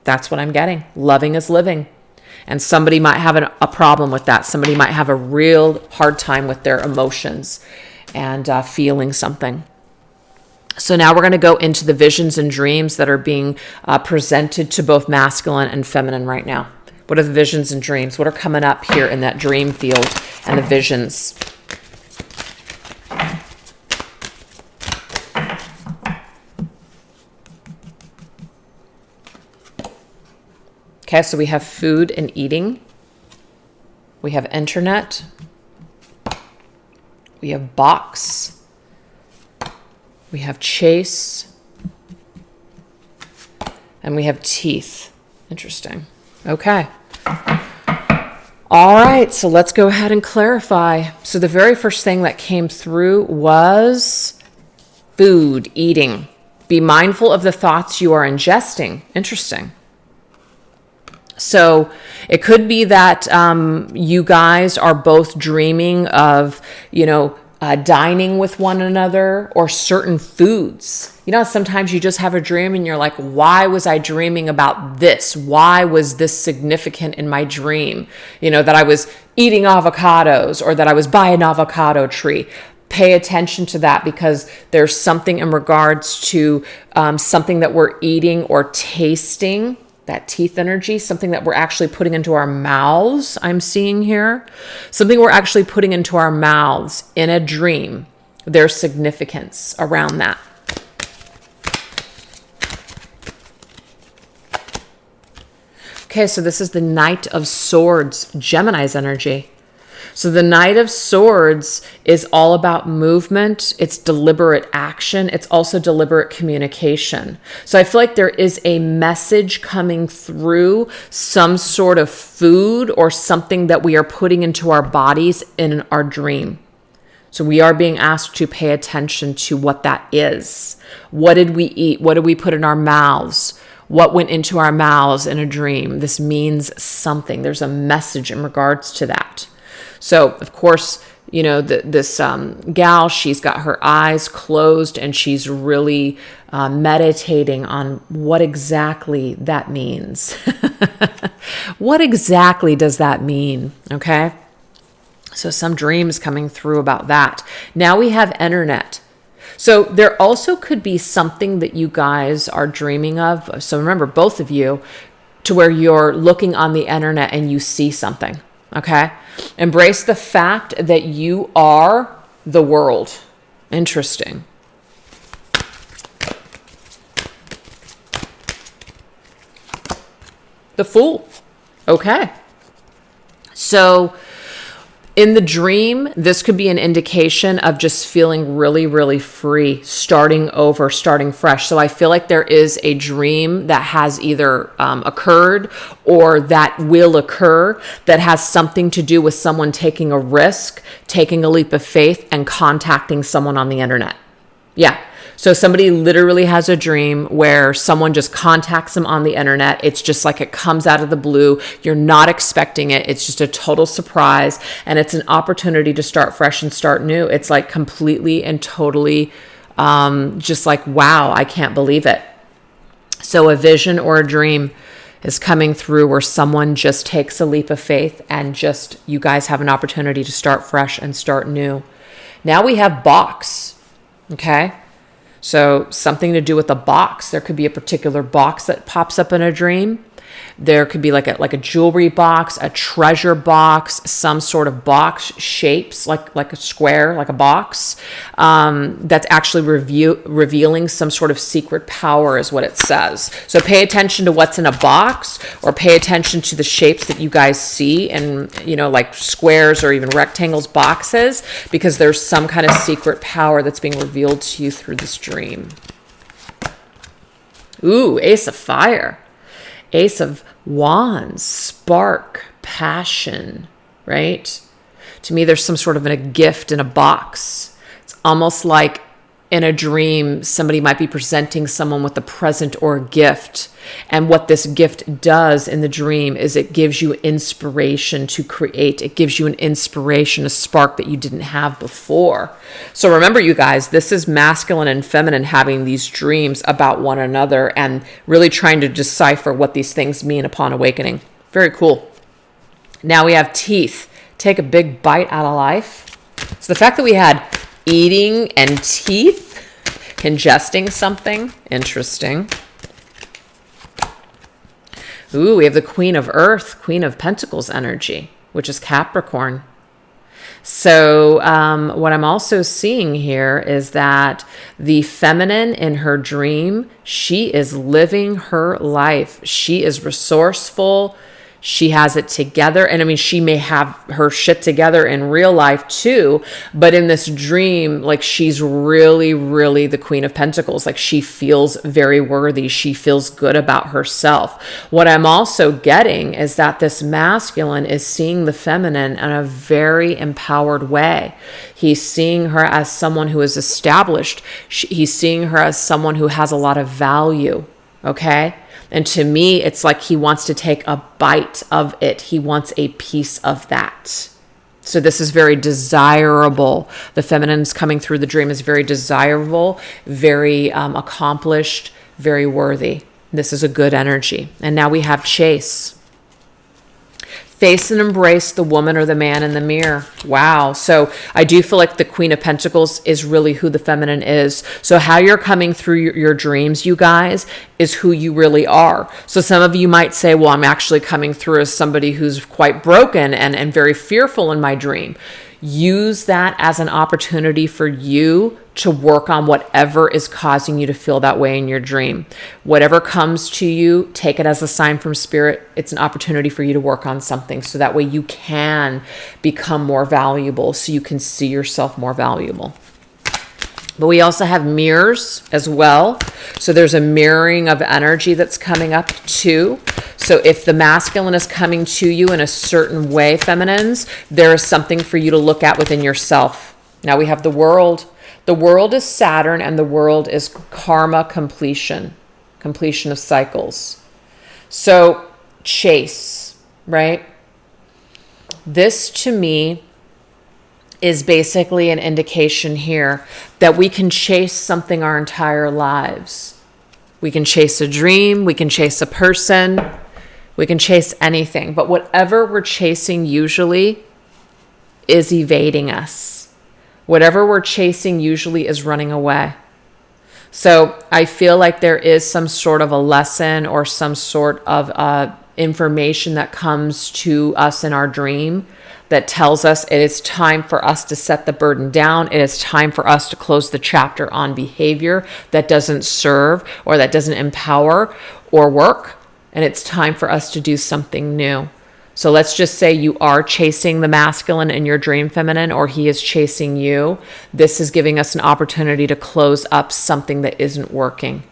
That's what I'm getting. Loving is living. And somebody might have a problem with that. Somebody might have a real hard time with their emotions and feeling something. So now we're going to go into the visions and dreams that are being presented to both masculine and feminine right now. What are the visions and dreams? What are coming up here in that dream field and the visions? Okay, so we have food and eating. We have internet. We have box. We have chase, and we have teeth. Interesting. Okay. All right, so let's go ahead and clarify. So the very first thing that came through was food, eating. Be mindful of the thoughts you are ingesting. Interesting. So it could be that you guys are both dreaming of, dining with one another, or certain foods. You know, sometimes you just have a dream and you're like, why was I dreaming about this? Why was this significant in my dream? You know, that I was eating avocados or that I was by an avocado tree. Pay attention to that, because there's something in regards to something that we're eating or tasting, that teeth energy, something that we're actually putting into our mouths. I'm seeing here something we're actually putting into our mouths in a dream. There's significance around that. Okay, so this is the Knight of Swords, Gemini's energy. So the Knight of Swords is all about movement. It's deliberate action. It's also deliberate communication. So I feel like there is a message coming through, some sort of food or something that we are putting into our bodies in our dream. So we are being asked to pay attention to what that is. What did we eat? What did we put in our mouths? What went into our mouths in a dream? This means something. There's a message in regards to that. So, of course, you know, this gal, she's got her eyes closed and she's really meditating on what exactly that means. What exactly does that mean? Okay. So some dreams coming through about that. Now we have internet. So there also could be something that you guys are dreaming of. So remember, both of you, to where you're looking on the internet and you see something. Okay. Embrace the fact that you are the world. Interesting. The Fool. Okay. So in the dream, this could be an indication of just feeling really, really free, starting over, starting fresh. So I feel like there is a dream that has either occurred or that will occur that has something to do with someone taking a risk, taking a leap of faith, and contacting someone on the internet. Yeah. So somebody literally has a dream where someone just contacts them on the internet. It's just like it comes out of the blue. You're not expecting it. It's just a total surprise. And it's an opportunity to start fresh and start new. It's like completely and totally just like, wow, I can't believe it. So a vision or a dream is coming through where someone just takes a leap of faith and just, you guys have an opportunity to start fresh and start new. Now we have box. Okay. So something to do with a box. There could be a particular box that pops up in a dream. There could be like a jewelry box, a treasure box, some sort of box shapes like a square, like a box, that's actually revealing some sort of secret power is what it says. So pay attention to what's in a box, or pay attention to the shapes that you guys see and, you know, like squares or even rectangles, boxes, because there's some kind of secret power that's being revealed to you through this dream. Ooh, Ace of Fire. Ace of Wands, spark, passion, right? To me, there's some sort of a gift in a box. It's almost like in a dream, somebody might be presenting someone with a present or a gift. And what this gift does in the dream is it gives you inspiration to create. It gives you an inspiration, a spark that you didn't have before. So remember, you guys, this is masculine and feminine having these dreams about one another and really trying to decipher what these things mean upon awakening. Very cool. Now we have teeth. Take a big bite out of life. So the fact that we had eating and teeth, ingesting something, interesting. Ooh, we have the Queen of Earth, Queen of Pentacles energy, which is Capricorn. So what I'm also seeing here is that the feminine in her dream, she is living her life. She is resourceful. She has it together. And I mean, she may have her shit together in real life too, but in this dream, like she's really, really the Queen of Pentacles. Like she feels very worthy. She feels good about herself. What I'm also getting is that this masculine is seeing the feminine in a very empowered way. He's seeing her as someone who is established. He's seeing her as someone who has a lot of value. Okay. And to me, it's like he wants to take a bite of it. He wants a piece of that. So this is very desirable. The feminine's coming through the dream is very desirable, very accomplished, very worthy. This is a good energy. And now we have chase. Face and embrace the woman or the man in the mirror. Wow. So I do feel like the Queen of Pentacles is really who the feminine is. So how you're coming through your dreams, you guys, is who you really are. So some of you might say, well, I'm actually coming through as somebody who's quite broken and very fearful in my dream. Use that as an opportunity for you to work on whatever is causing you to feel that way in your dream. Whatever comes to you, take it as a sign from spirit. It's an opportunity for you to work on something so that way you can become more valuable, so you can see yourself more valuable. But we also have mirrors as well. So there's a mirroring of energy that's coming up too. So if the masculine is coming to you in a certain way, feminines, there is something for you to look at within yourself. Now we have the world. The world is Saturn, and the world is karma completion of cycles. So chase, right? This to me is basically an indication here that we can chase something our entire lives. We can chase a dream, we can chase a person, we can chase anything, but whatever we're chasing usually is evading us. Whatever we're chasing usually is running away. So I feel like there is some sort of a lesson or some sort of information that comes to us in our dream that tells us it is time for us to set the burden down. It is time for us to close the chapter on behavior that doesn't serve or that doesn't empower or work. And it's time for us to do something new. So let's just say you are chasing the masculine in your dream, feminine, or he is chasing you. This is giving us an opportunity to close up something that isn't working.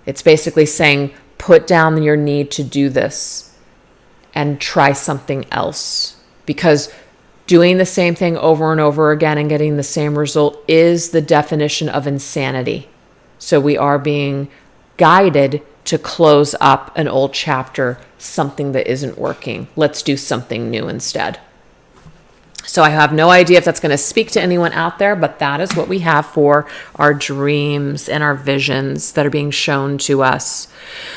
It's basically saying, put down your need to do this and try something else. Because doing the same thing over and over again and getting the same result is the definition of insanity. So we are being guided to close up an old chapter, something that isn't working. Let's do something new instead. So I have no idea if that's going to speak to anyone out there, but that is what we have for our dreams and our visions that are being shown to us.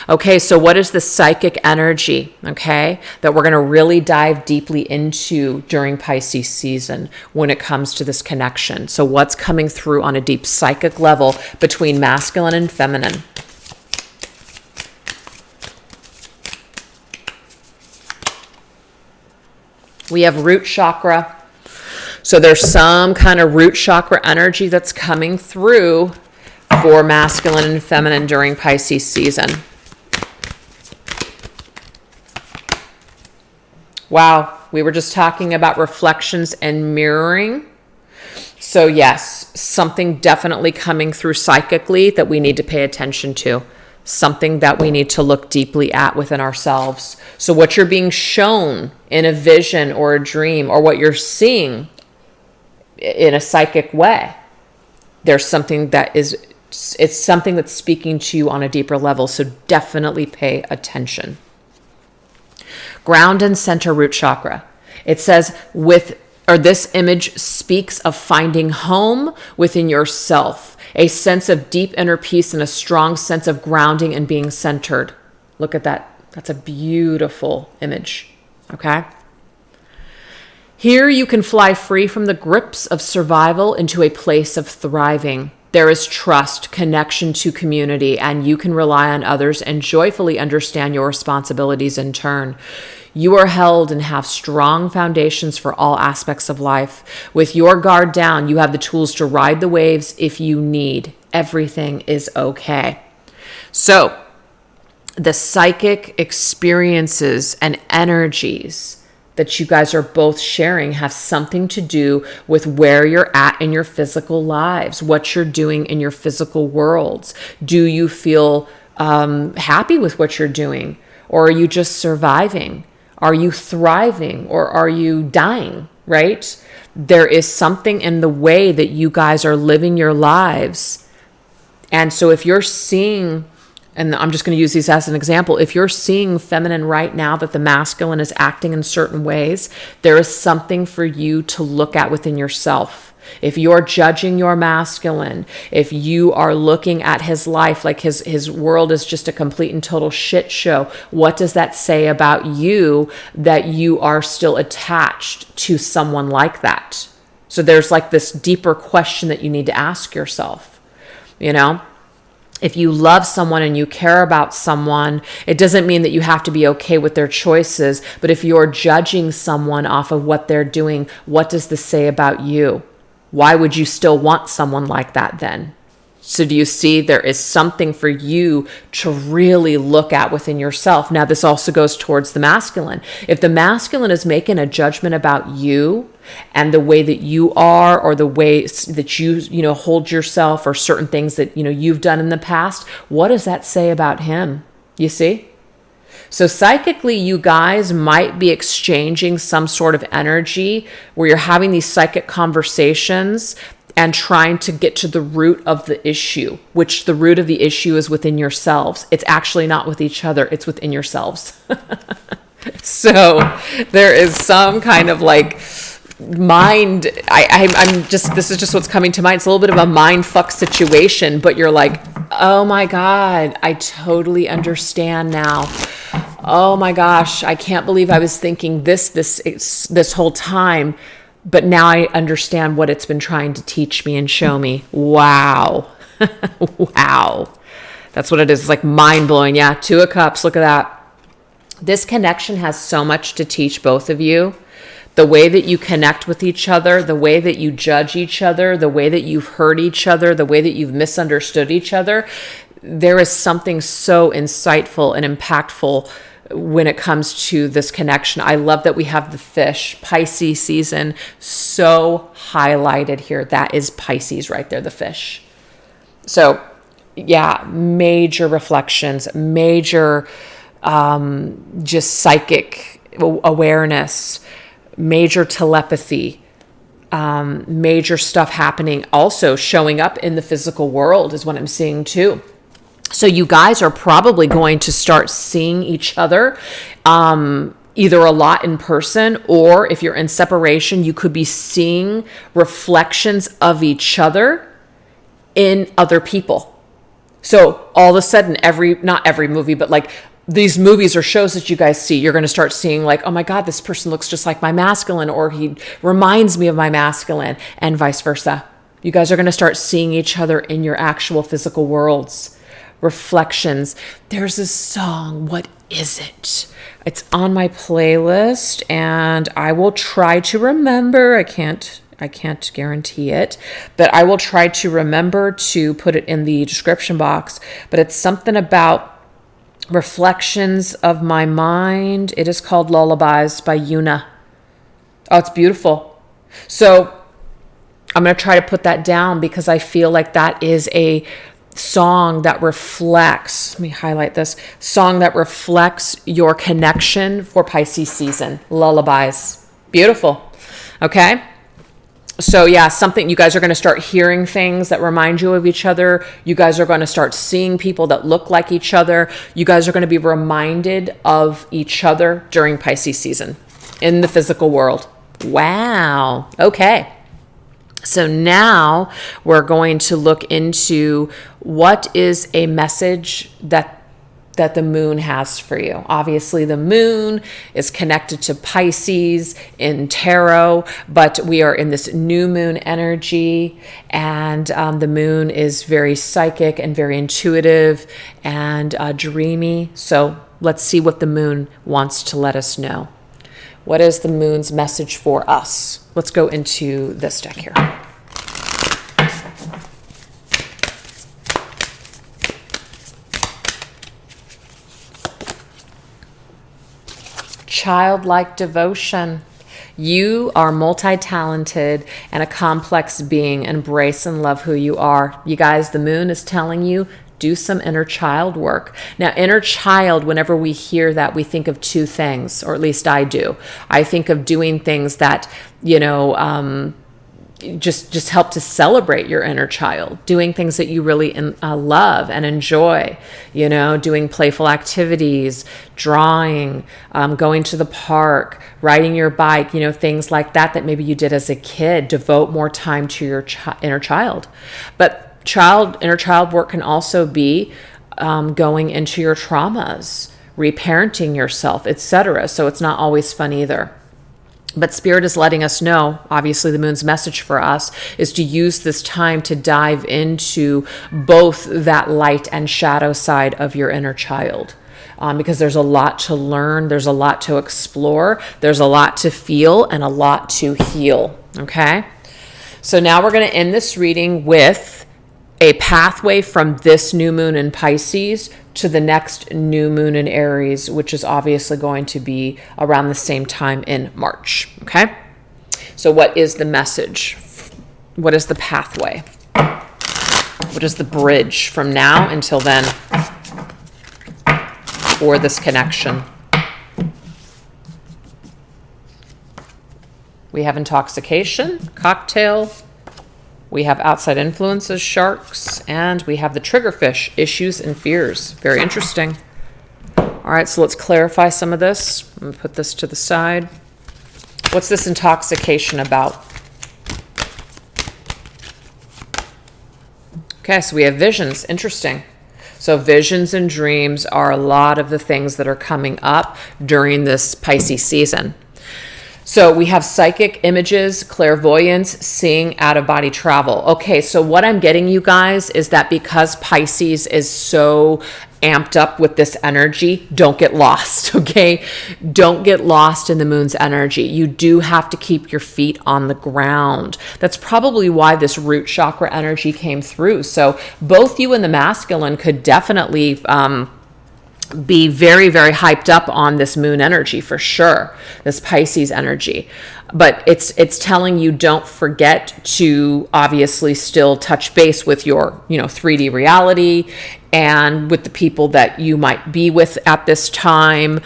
Okay, so what is the psychic energy, okay, that we're going to really dive deeply into during Pisces season when it comes to this connection? So what's coming through on a deep psychic level between masculine and feminine? We have root chakra. So there's some kind of root chakra energy that's coming through for masculine and feminine during Pisces season. Wow, we were just talking about reflections and mirroring. So yes, something definitely coming through psychically that we need to pay attention to. Something that we need to look deeply at within ourselves. So what you're being shown in a vision or a dream, or what you're seeing in a psychic way, there's something that is, it's something that's speaking to you on a deeper level. So definitely pay attention. Ground and center root chakra. It says this image speaks of finding home within yourself, a sense of deep inner peace and a strong sense of grounding and being centered. Look at that. That's a beautiful image. Okay. Here you can fly free from the grips of survival into a place of thriving. There is trust, connection to community, and you can rely on others and joyfully understand your responsibilities in turn. You are held and have strong foundations for all aspects of life. With your guard down, you have the tools to ride the waves if you need. Everything is okay. So, the psychic experiences and energies that you guys are both sharing have something to do with where you're at in your physical lives, what you're doing in your physical worlds. Do you feel happy with what you're doing? Or are you just surviving? Are you thriving, or are you dying, right? There is something in the way that you guys are living your lives. And so if you're seeing and I'm just going to use these as an example. If you're seeing feminine right now, that the masculine is acting in certain ways, there is something for you to look at within yourself. If you're judging your masculine, if you are looking at his life like his world is just a complete and total shit show, what does that say about you, that you are still attached to someone like that? So there's like this deeper question that you need to ask yourself, you know? If you love someone and you care about someone, it doesn't mean that you have to be okay with their choices. But if you're judging someone off of what they're doing, what does this say about you? Why would you still want someone like that then? So do you see, there is something for you to really look at within yourself. Now, this also goes towards the masculine. If the masculine is making a judgment about you and the way that you are, or the way that you hold yourself, or certain things that, you've done in the past, what does that say about him? You see? So psychically, you guys might be exchanging some sort of energy where you're having these psychic conversations and trying to get to the root of the issue, which the root of the issue is within yourselves. It's actually not with each other. It's within yourselves. So there is some kind of like mind, this is just what's coming to mind. It's a little bit of a mind fuck situation, but you're like, oh my God, I totally understand now. Oh my gosh, I can't believe I was thinking this whole time, but now I understand what it's been trying to teach me and show me. Wow. Wow. That's what it is. It's like mind blowing. Yeah. 2 of Cups. Look at that. This connection has so much to teach both of you. The way that you connect with each other, the way that you judge each other, the way that you've hurt each other, the way that you've misunderstood each other. There is something so insightful and impactful when it comes to this connection. I love that we have the fish, Pisces season, so highlighted here. That is Pisces right there, the fish. So yeah, major reflections, major just psychic awareness, major telepathy, major stuff happening, also showing up in the physical world is what I'm seeing too. So you guys are probably going to start seeing each other either a lot in person, or if you're in separation, you could be seeing reflections of each other in other people. So all of a sudden, not every movie, but like these movies or shows that you guys see, you're going to start seeing like, oh my God, this person looks just like my masculine, or he reminds me of my masculine, and vice versa. You guys are going to start seeing each other in your actual physical worlds. Reflections. There's a song. What is it? It's on my playlist, and I will try to remember. I can't guarantee it, but I will try to remember to put it in the description box. But it's something about reflections of my mind. It is called Lullabies by Yuna. Oh, it's beautiful. So I'm going to try to put that down, because I feel like that is a song that reflects, let me highlight this, song that reflects your connection for Pisces season. Lullabies. Beautiful. Okay. So yeah, something, you guys are going to start hearing things that remind you of each other. You guys are going to start seeing people that look like each other. You guys are going to be reminded of each other during Pisces season in the physical world. Wow. Okay. So now we're going to look into what is a message that the moon has for you. Obviously, the moon is connected to Pisces in tarot, but we are in this new moon energy, and the moon is very psychic and very intuitive and dreamy. So let's see what the moon wants to let us know. What is the moon's message for us? Let's go into this deck here. Childlike devotion. You are multi-talented and a complex being. Embrace and love who you are. You guys, the moon is telling you, do some inner child work. Now, inner child, whenever we hear that, we think of 2 things, or at least I do. I think of doing things that, just help to celebrate your inner child, doing things that you really love and enjoy, doing playful activities, drawing, going to the park, riding your bike, things like that maybe you did as a kid. Devote more time to your inner child. But inner child work can also be going into your traumas, reparenting yourself, etc. So it's not always fun either. But Spirit is letting us know, obviously the moon's message for us is to use this time to dive into both that light and shadow side of your inner child. Because there's a lot to learn, there's a lot to explore, there's a lot to feel, and a lot to heal, okay? So now we're going to end this reading with a pathway from this new moon in Pisces to the next new moon in Aries, which is obviously going to be around the same time in March, okay? So what is the message? What is the pathway? What is the bridge from now until then for this connection? We have intoxication, cocktail. We have outside influences, sharks, and we have the triggerfish, issues and fears. Very interesting. All right, so let's clarify some of this. I'm going to put this to the side. What's this intoxication about? Okay, so we have visions. Interesting. So visions and dreams are a lot of the things that are coming up during this Pisces season. So we have psychic images, clairvoyance, seeing, out-of-body travel. Okay, so what I'm getting, you guys, is that because Pisces is so amped up with this energy, don't get lost, okay? Don't get lost in the moon's energy. You do have to keep your feet on the ground. That's probably why this root chakra energy came through. So both you and the masculine could definitely be very, very hyped up on this moon energy for sure, this Pisces energy. But it's telling you don't forget to obviously still touch base with your, 3D reality and with the people that you might be with at this time.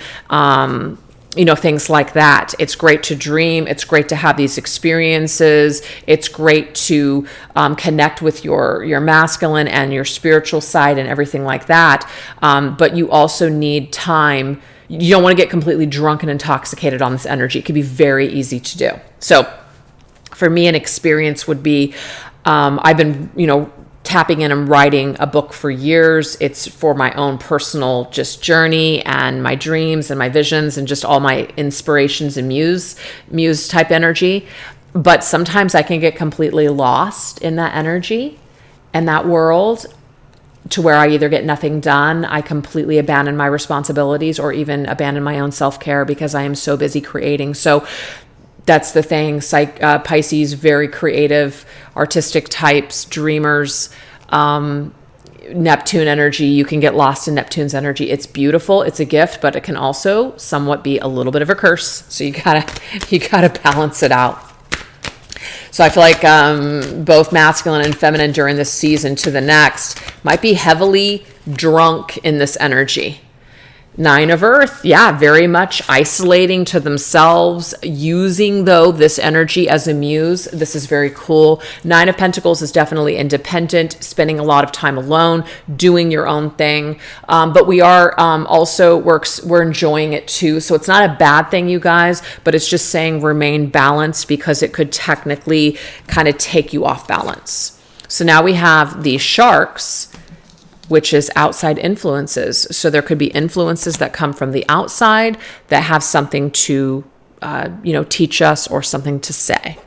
Things like that. It's great to dream. It's great to have these experiences. It's great to connect with your masculine and your spiritual side and everything like that. But you also need time. You don't want to get completely drunk and intoxicated on this energy. It can be very easy to do. So for me, an experience would be, I've been, tapping in and writing a book for years. It's for my own personal just journey and my dreams and my visions and just all my inspirations and muse type energy. But sometimes I can get completely lost in that energy and that world to where I either get nothing done, I completely abandon my responsibilities, or even abandon my own self-care because I am so busy creating. So that's the thing. Pisces, very creative, artistic types, dreamers, Neptune energy. You can get lost in Neptune's energy. It's beautiful. It's a gift, but it can also somewhat be a little bit of a curse. So you gotta balance it out. So I feel like both masculine and feminine during this season to the next might be heavily drunk in this energy. 9 of Earth, yeah, very much isolating to themselves, using, though, this energy as a muse. This is very cool. 9 of Pentacles is definitely independent, spending a lot of time alone, doing your own thing. But we are also, we're enjoying it too. So it's not a bad thing, you guys, but it's just saying remain balanced, because it could technically kind of take you off balance. So now we have the sharks, which is outside influences. So there could be influences that come from the outside that have something to, teach us or something to say.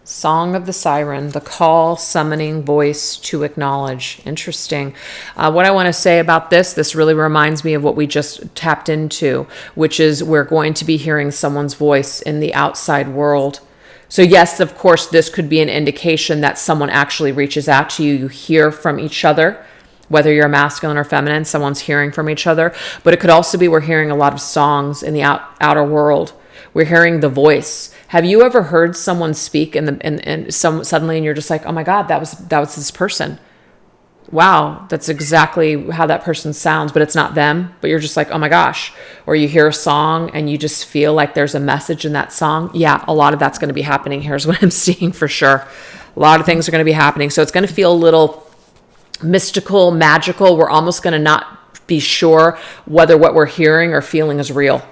Song of the Siren, the call, summoning voice to acknowledge. Interesting. What I want to say about this really reminds me of what we just tapped into, which is we're going to be hearing someone's voice in the outside world. So yes, of course, this could be an indication that someone actually reaches out to you. You hear from each other, whether you're masculine or feminine, someone's hearing from each other. But it could also be we're hearing a lot of songs in the outer world. We're hearing the voice. Have you ever heard someone speak and suddenly and you're just like, oh my God, that was this person? wow, that's exactly how that person sounds, but it's not them, but you're just like, oh my gosh. Or you hear a song and you just feel like there's a message in that song. Yeah, a lot of that's going to be happening. Here's what I'm seeing for sure. A lot of things are going to be happening. So it's going to feel a little mystical, magical. We're almost going to not be sure whether what we're hearing or feeling is real.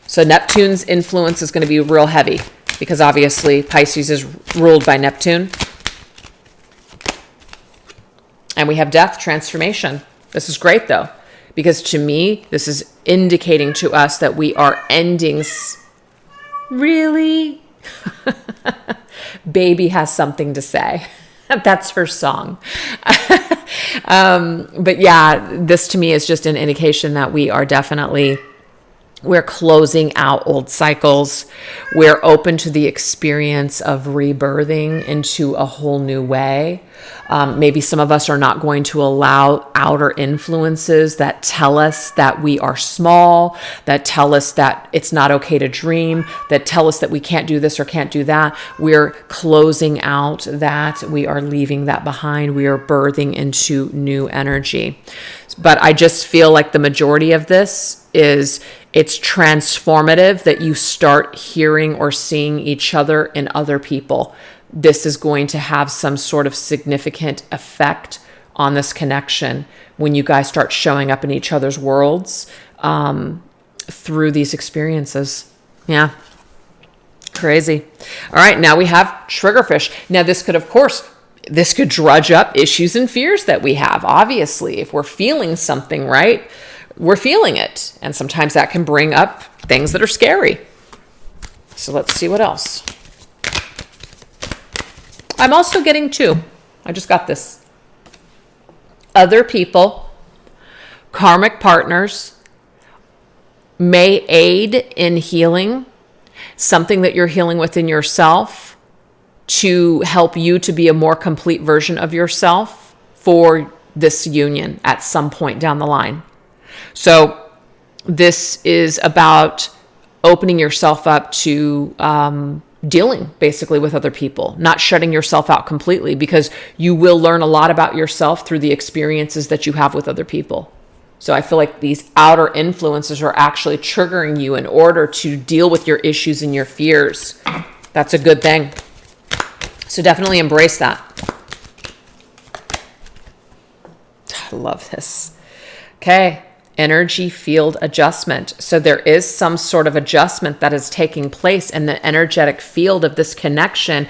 So Neptune's influence is going to be real heavy because obviously Pisces is ruled by Neptune. And we have death, transformation. This is great though, because to me, this is indicating to us that we are ending. Really? Baby has something to say. That's her song. But yeah, this to me is just an indication that we're closing out old cycles. We're open to the experience of rebirthing into a whole new way. Maybe some of us are not going to allow outer influences that tell us that we are small, that tell us that it's not okay to dream, that tell us that we can't do this or can't do that. We're closing out that. We are leaving that behind. We are birthing into new energy. But I just feel like the majority of this is it's transformative that you start hearing or seeing each other in other people. This is going to have some sort of significant effect on this connection when you guys start showing up in each other's worlds through these experiences. Yeah. Crazy. All right. Now we have triggerfish. Now this could drudge up issues and fears that we have. Obviously, if we're feeling something, right, we're feeling it. And sometimes that can bring up things that are scary. So let's see what else. I'm also getting two. I just got this. Other people, karmic partners, may aid in healing, something that you're healing within yourself to help you to be a more complete version of yourself for this union at some point down the line. So this is about opening yourself up to dealing basically with other people, not shutting yourself out completely, because you will learn a lot about yourself through the experiences that you have with other people. So I feel like these outer influences are actually triggering you in order to deal with your issues and your fears. That's a good thing. So definitely embrace that. I love this. Okay. Energy field adjustment. So there is some sort of adjustment that is taking place in the energetic field of this connection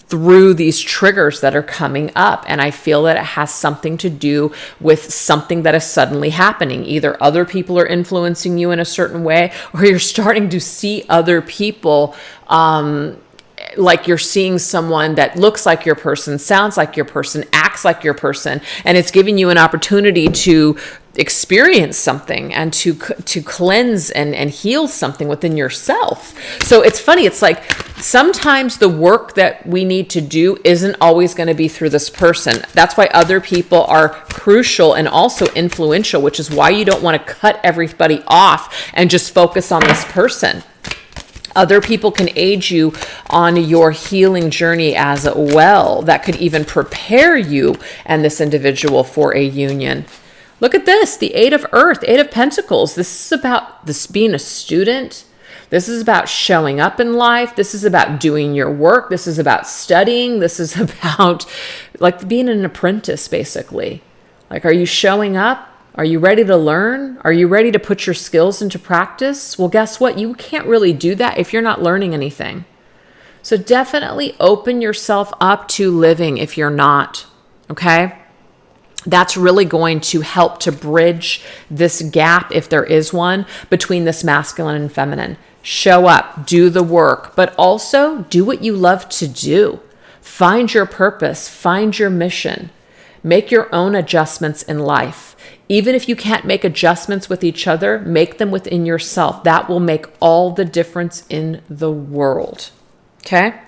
through these triggers that are coming up. And I feel that it has something to do with something that is suddenly happening. Either other people are influencing you in a certain way, or you're starting to see other people, like you're seeing someone that looks like your person, sounds like your person, acts like your person, and it's giving you an opportunity to experience something and to cleanse and heal something within yourself. So it's funny. It's like sometimes the work that we need to do isn't always going to be through this person. That's why other people are crucial and also influential, which is why you don't want to cut everybody off and just focus on this person. Other people can aid you on your healing journey as well. That could even prepare you and this individual for a union. Look at this, the Eight of Earth, Eight of Pentacles. This is about this being a student. This is about showing up in life. This is about doing your work. This is about studying. This is about like being an apprentice, basically. Like, are you showing up? Are you ready to learn? Are you ready to put your skills into practice? Well, guess what? You can't really do that if you're not learning anything. So definitely open yourself up to living if you're not, okay? That's really going to help to bridge this gap, if there is one, between this masculine and feminine. Show up, do the work, but also do what you love to do. Find your purpose, find your mission. Make your own adjustments in life. Even if you can't make adjustments with each other, make them within yourself. That will make all the difference in the world. Okay?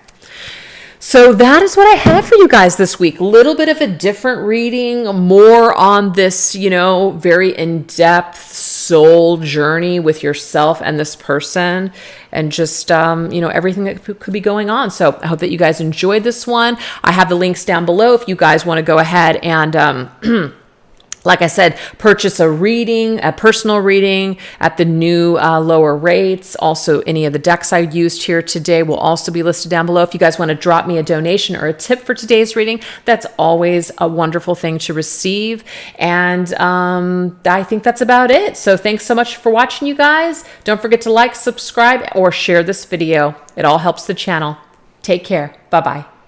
So that is what I have for you guys this week. A little bit of a different reading, more on this, very in-depth soul journey with yourself and this person, and just, everything that could be going on. So I hope that you guys enjoyed this one. I have the links down below if you guys want to go ahead and Like I said, purchase a reading, a personal reading at the new lower rates. Also, any of the decks I used here today will also be listed down below. If you guys want to drop me a donation or a tip for today's reading, that's always a wonderful thing to receive. And I think that's about it. So thanks so much for watching, you guys. Don't forget to like, subscribe, or share this video. It all helps the channel. Take care. Bye-bye.